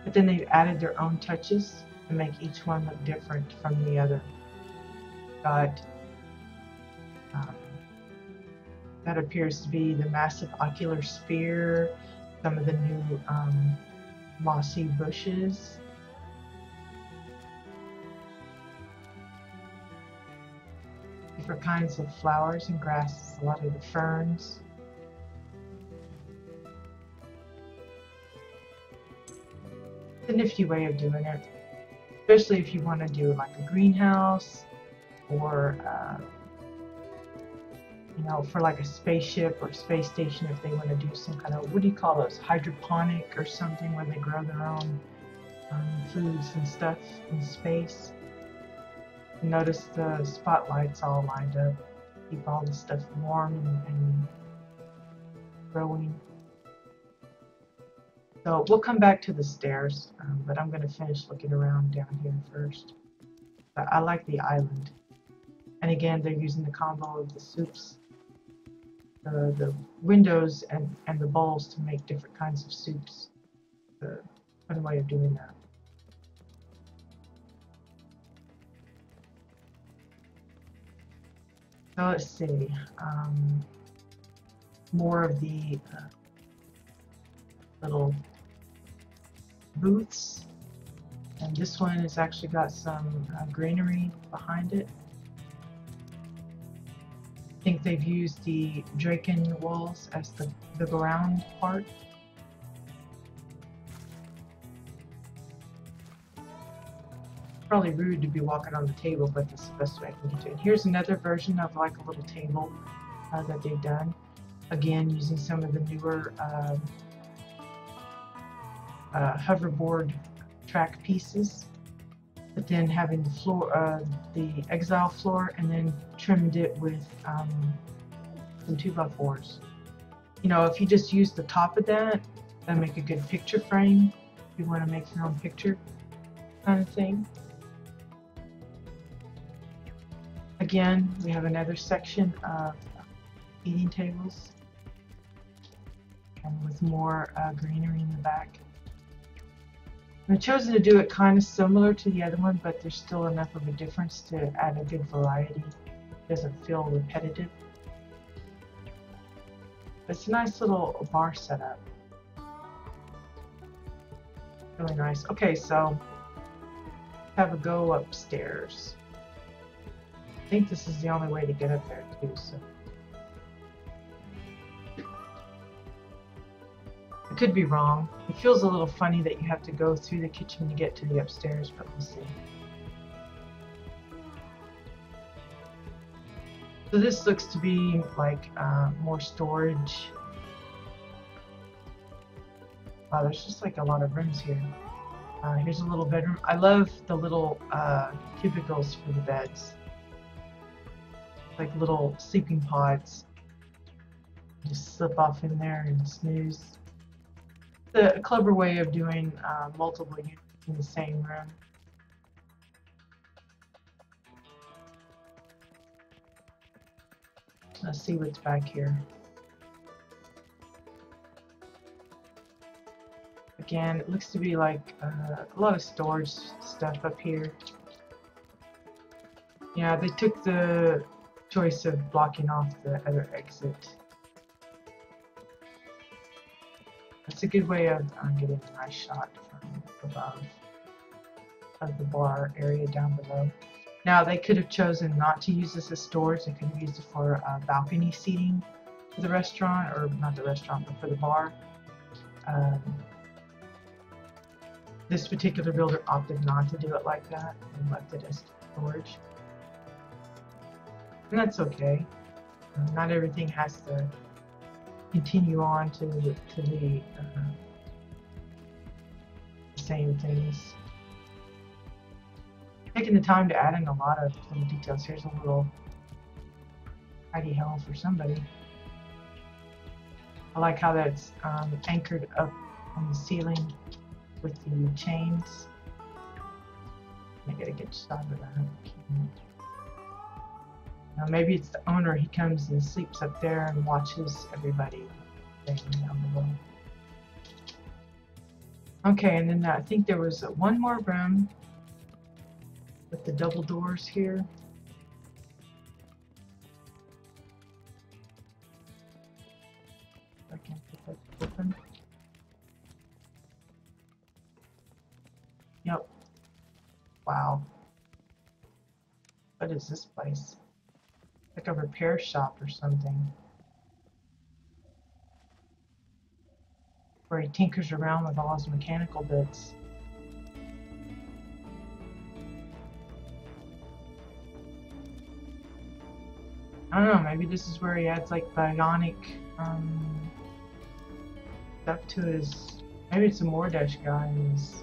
but then they've added their own touches to make each one look different from the other. Got that appears to be the massive ocular sphere, some of the new mossy bushes. Different kinds of flowers and grasses, a lot of the ferns. It's a nifty way of doing it, especially if you want to do like a greenhouse or you know, for like a spaceship or space station, if they want to do some kind of, what do you call those, hydroponic or something, where they grow their own foods and stuff in space. And notice the spotlights all lined up, keep all the stuff warm and growing. So we'll come back to the stairs, but I'm going to finish looking around down here first. But I like the island. And again, they're using the combo of the soups, the windows and the bowls to make different kinds of soups. The fun way of doing that. So let's see, more of the little booths, and this one has actually got some greenery behind it. I think they've used the Draken walls as the ground part. Probably rude to be walking on the table, but that's the best way I can do it. Here's another version of like a little table that they've done. Again, using some of the newer hoverboard track pieces, but then having the floor, the Exile floor, and then trimmed it with some 2x4s. You know, if you just use the top of that, that'll make a good picture frame. If you want to make your own picture kind of thing. Again, we have another section of eating tables, and with more greenery in the back. I've chosen to do it kind of similar to the other one, but there's still enough of a difference to add a good variety. It doesn't feel repetitive. It's a nice little bar setup. Really nice. Okay, so have a go upstairs. I think this is the only way to get up there too, so. I could be wrong. It feels a little funny that you have to go through the kitchen to get to the upstairs, but we'll see. So this looks to be like more storage. Wow, there's just like a lot of rooms here. Here's a little bedroom. I love the little cubicles for the beds. Like little sleeping pods. Just slip off in there and snooze. A clever way of doing multiple units in the same room. Let's see what's back here. Again, it looks to be like a lot of storage stuff up here. Yeah, they took the choice of blocking off the other exit. That's a good way of getting a nice shot from above of the bar area down below. Now, they could have chosen not to use this as storage. They could have used it for balcony seating for the restaurant, or not the restaurant, but for the bar. This particular builder opted not to do it like that and left it as storage. And that's okay. Not everything has to continue on to the same things. Taking the time to add in a lot of little details. Here's a little tidy hell for somebody. I like how that's anchored up on the ceiling with the chains. I get a good shot of that. Now maybe it's the owner. He comes and sleeps up there and watches everybody down below. Okay, and then I think there was one more room with the double doors here. I can't get that open. Yep. Wow. What is this place? Like a repair shop or something. Where he tinkers around with all his mechanical bits. I don't know, maybe this is where he adds like bionic stuff to his. Maybe it's a Mordesh guy and he's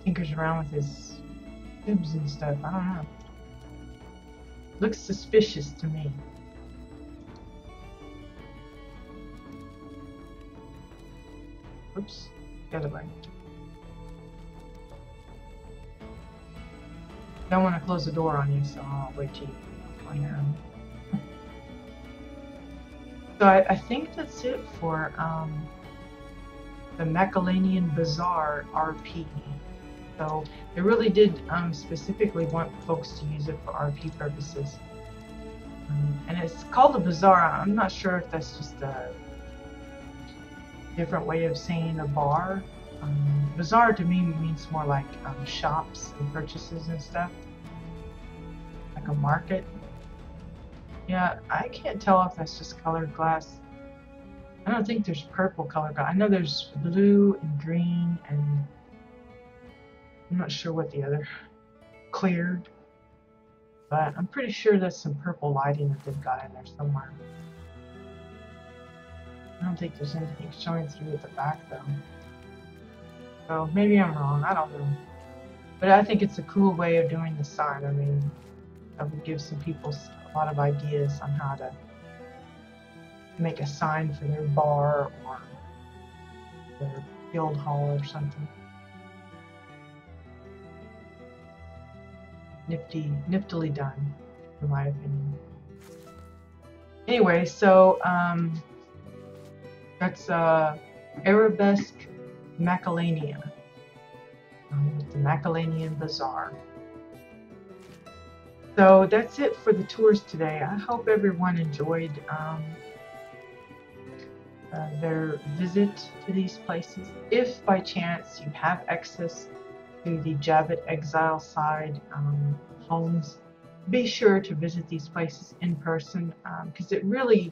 tinkers around with his tubes and stuff. I don't know. Looks suspicious to me. Oops, the other way. Don't want to close the door on you, so I'll wait till you on your own. So I think that's it for the Macalanian Bazaar RP. So they really did specifically want folks to use it for RP purposes. And it's called a bazaar. I'm not sure if that's just a different way of saying a bar. Bazaar to me means more like shops and purchases and stuff. Like a market. Yeah, I can't tell if that's just colored glass. I don't think there's purple colored glass. I know there's blue and green and I'm not sure what the other cleared. But I'm pretty sure there's some purple lighting that they've got in there somewhere. I don't think there's anything showing through at the back though. So maybe I'm wrong, I don't know. But I think it's a cool way of doing the sign. I mean, that would give some people a lot of ideas on how to make a sign for their bar or their guild hall or something. Niftily done, in my opinion. Anyway, so that's Arabesque Macalania, the Macalanian Bazaar. So that's it for the tours today. I hope everyone enjoyed their visit to these places. If by chance you have access to the Jabbit-Exile side homes, be sure to visit these places in person, because it really,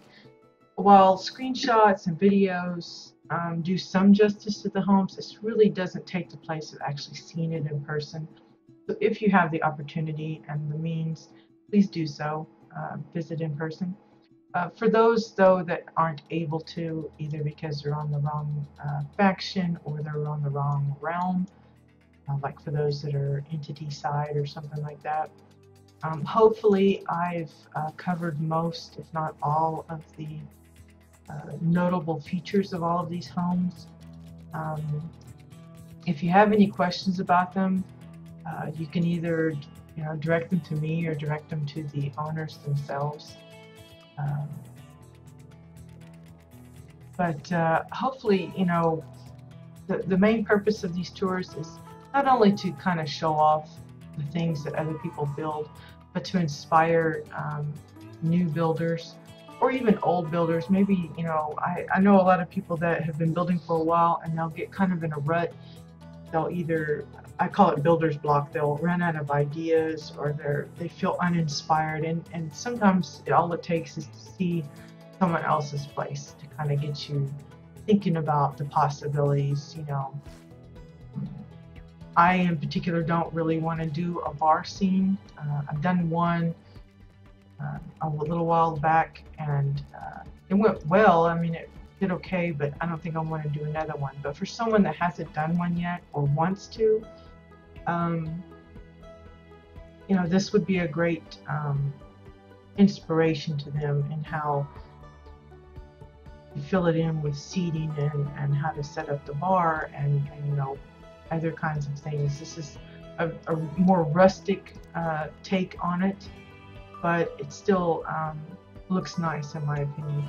while screenshots and videos do some justice to the homes, this really doesn't take the place of actually seeing it in person. So if you have the opportunity and the means, please do so, visit in person. For those, though, that aren't able to, either because they're on the wrong faction or they're on the wrong realm, like for those that are entity side or something like that, hopefully I've covered most, if not all, of the notable features of all of these homes. If you have any questions about them, you can either direct them to me or direct them to the owners themselves. But hopefully, the main purpose of these tours is not only to kind of show off the things that other people build, but to inspire new builders or even old builders. Maybe, I know a lot of people that have been building for a while and they'll get kind of in a rut. They'll either, I call it builder's block, they'll run out of ideas or they feel uninspired, and sometimes all it takes is to see someone else's place to kind of get you thinking about the possibilities. I in particular don't really want to do a bar scene. I've done one a little while back, and it went well. I mean, it did okay, but I don't think I want to do another one. But for someone that hasn't done one yet or wants to, this would be a great inspiration to them in how you fill it in with seating and how to set up the bar and other kinds of things. This is a more rustic take on it, but it still looks nice in my opinion.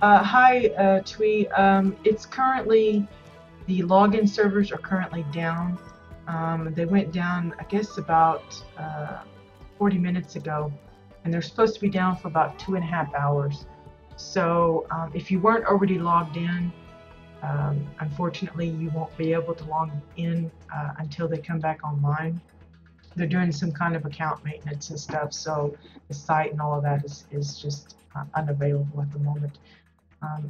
Hi, Twee. It's currently, the login servers are currently down. They went down, I guess, about 40 minutes ago, and they're supposed to be down for about 2.5 hours. So if you weren't already logged in, unfortunately, you won't be able to log in until they come back online. They're doing some kind of account maintenance and stuff, so the site and all of that is just unavailable at the moment.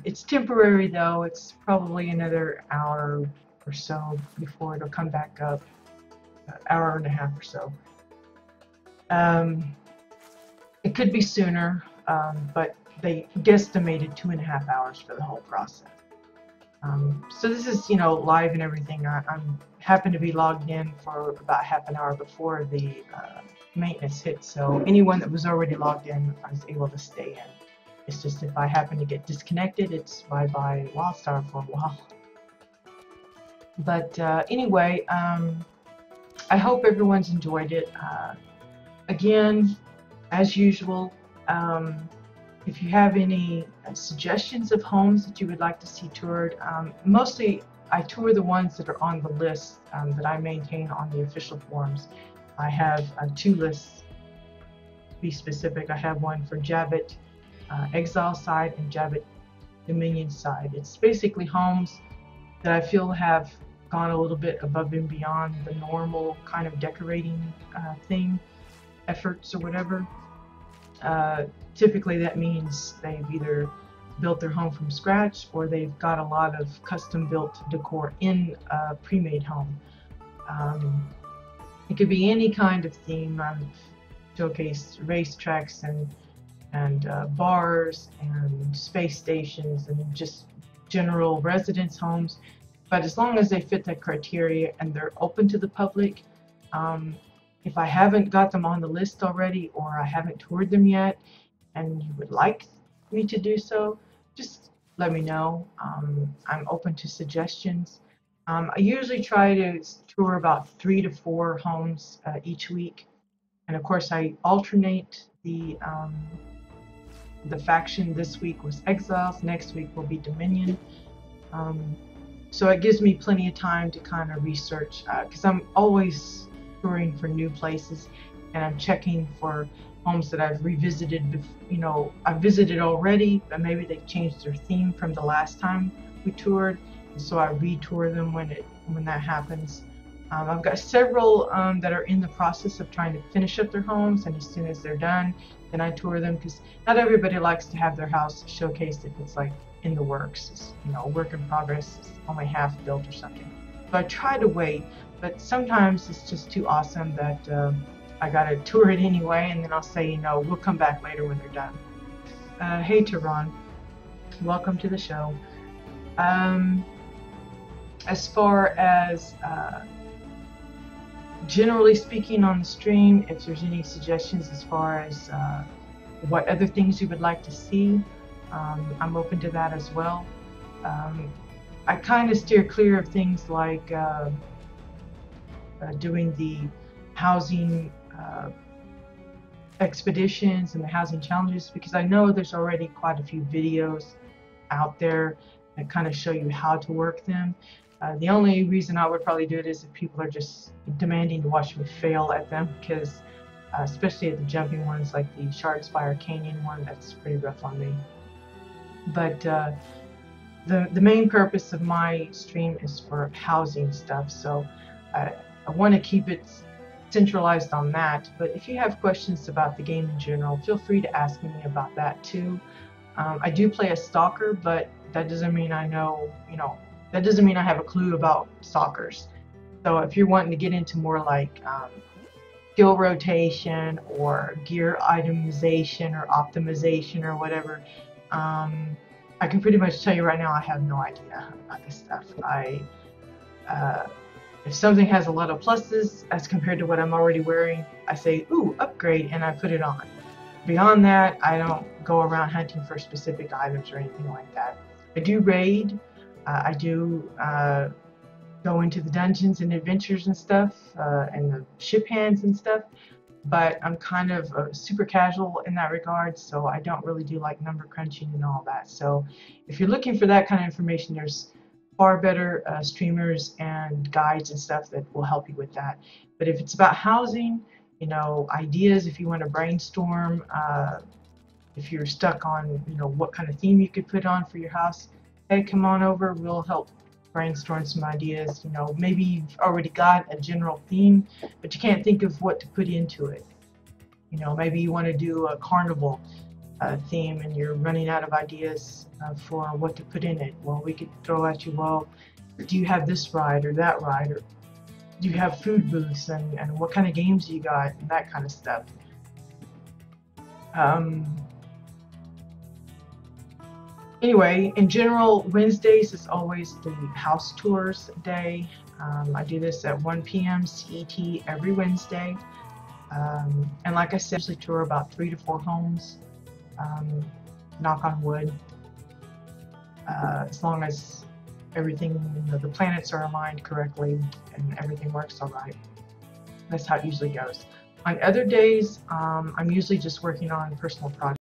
It's temporary though. It's probably another hour or so before it'll come back up, hour and a half or so. It could be sooner, but they guesstimated 2.5 hours for the whole process. So this is, live and everything. I'm happen to be logged in for about half an hour before the maintenance hit. So anyone that was already logged in, I was able to stay in. It's just if I happen to get disconnected, it's bye-bye WildStar for a while. But anyway, I hope everyone's enjoyed it. Again, as usual, if you have any suggestions of homes that you would like to see toured, mostly I tour the ones that are on the list that I maintain on the official forums. I have 2 lists, to be specific. I have one for Jabbit Exile side and Jabbit Dominion side. It's basically homes that I feel have gone a little bit above and beyond the normal kind of decorating efforts or whatever. Typically that means they've either built their home from scratch or they've got a lot of custom built decor in a pre-made home. It could be any kind of theme. I've showcased racetracks and bars and space stations and just general residence homes, but as long as they fit that criteria and they're open to the public, if I haven't got them on the list already or I haven't toured them yet and you would like me to do so, just let me know. I'm open to suggestions. I usually try to tour about 3 to 4 homes each week, and of course I alternate the faction. This week was Exiles, next week will be Dominion. So it gives me plenty of time to kind of research, because I'm always touring for new places and I'm checking for homes that I've revisited. I've visited already, but maybe they've changed their theme from the last time we toured, and so I retour them when that happens. I've got several that are in the process of trying to finish up their homes, and as soon as they're done, then I tour them, because not everybody likes to have their house showcased if it's like in the works. It's, a work in progress, it's only half built or something. So I try to wait, but sometimes it's just too awesome that I gotta tour it anyway, and then I'll say, we'll come back later when they're done. Hey Tehran, welcome to the show. As far as generally speaking on the stream, if there's any suggestions as far as what other things you would like to see, I'm open to that as well. I kind of steer clear of things like doing the housing expeditions and the housing challenges, because I know there's already quite a few videos out there that kind of show you how to work them. The only reason I would probably do it is if people are just demanding to watch me fail at them, because especially at the jumping ones like the Shark Spire Canyon one, that's pretty rough on me. But the main purpose of my stream is for housing stuff, so I want to keep it centralized on that. But if you have questions about the game in general, feel free to ask me about that too. I do play a stalker, but that doesn't mean I know, that doesn't mean I have a clue about stalkers. So if you're wanting to get into more like skill rotation or gear itemization or optimization or whatever, I can pretty much tell you right now I have no idea about this stuff. If something has a lot of pluses as compared to what I'm already wearing, I say, ooh, upgrade, and I put it on. Beyond that, I don't go around hunting for specific items or anything like that. I do raid. I do go into the dungeons and adventures and stuff, and the ship hands and stuff, but I'm kind of super casual in that regard, so I don't really do like number crunching and all that. So if you're looking for that kind of information, there's far better streamers and guides and stuff that will help you with that. But if it's about housing, ideas, if you want to brainstorm, if you're stuck on, what kind of theme you could put on for your house, hey, come on over, we'll help brainstorm some ideas. Maybe you've already got a general theme, but you can't think of what to put into it. Maybe you want to do a carnival theme and you're running out of ideas for what to put in it. Well, we could throw at you, well, do you have this ride or that ride, or do you have food booths, and what kind of games you got, and that kind of stuff. Anyway, in general, Wednesdays is always the house tours day. I do this at 1 p.m. CET every Wednesday. And like I said, I usually tour about 3 to 4 homes. Knock on wood. As long as everything, the planets are aligned correctly and everything works all right. That's how it usually goes. On other days, I'm usually just working on personal projects.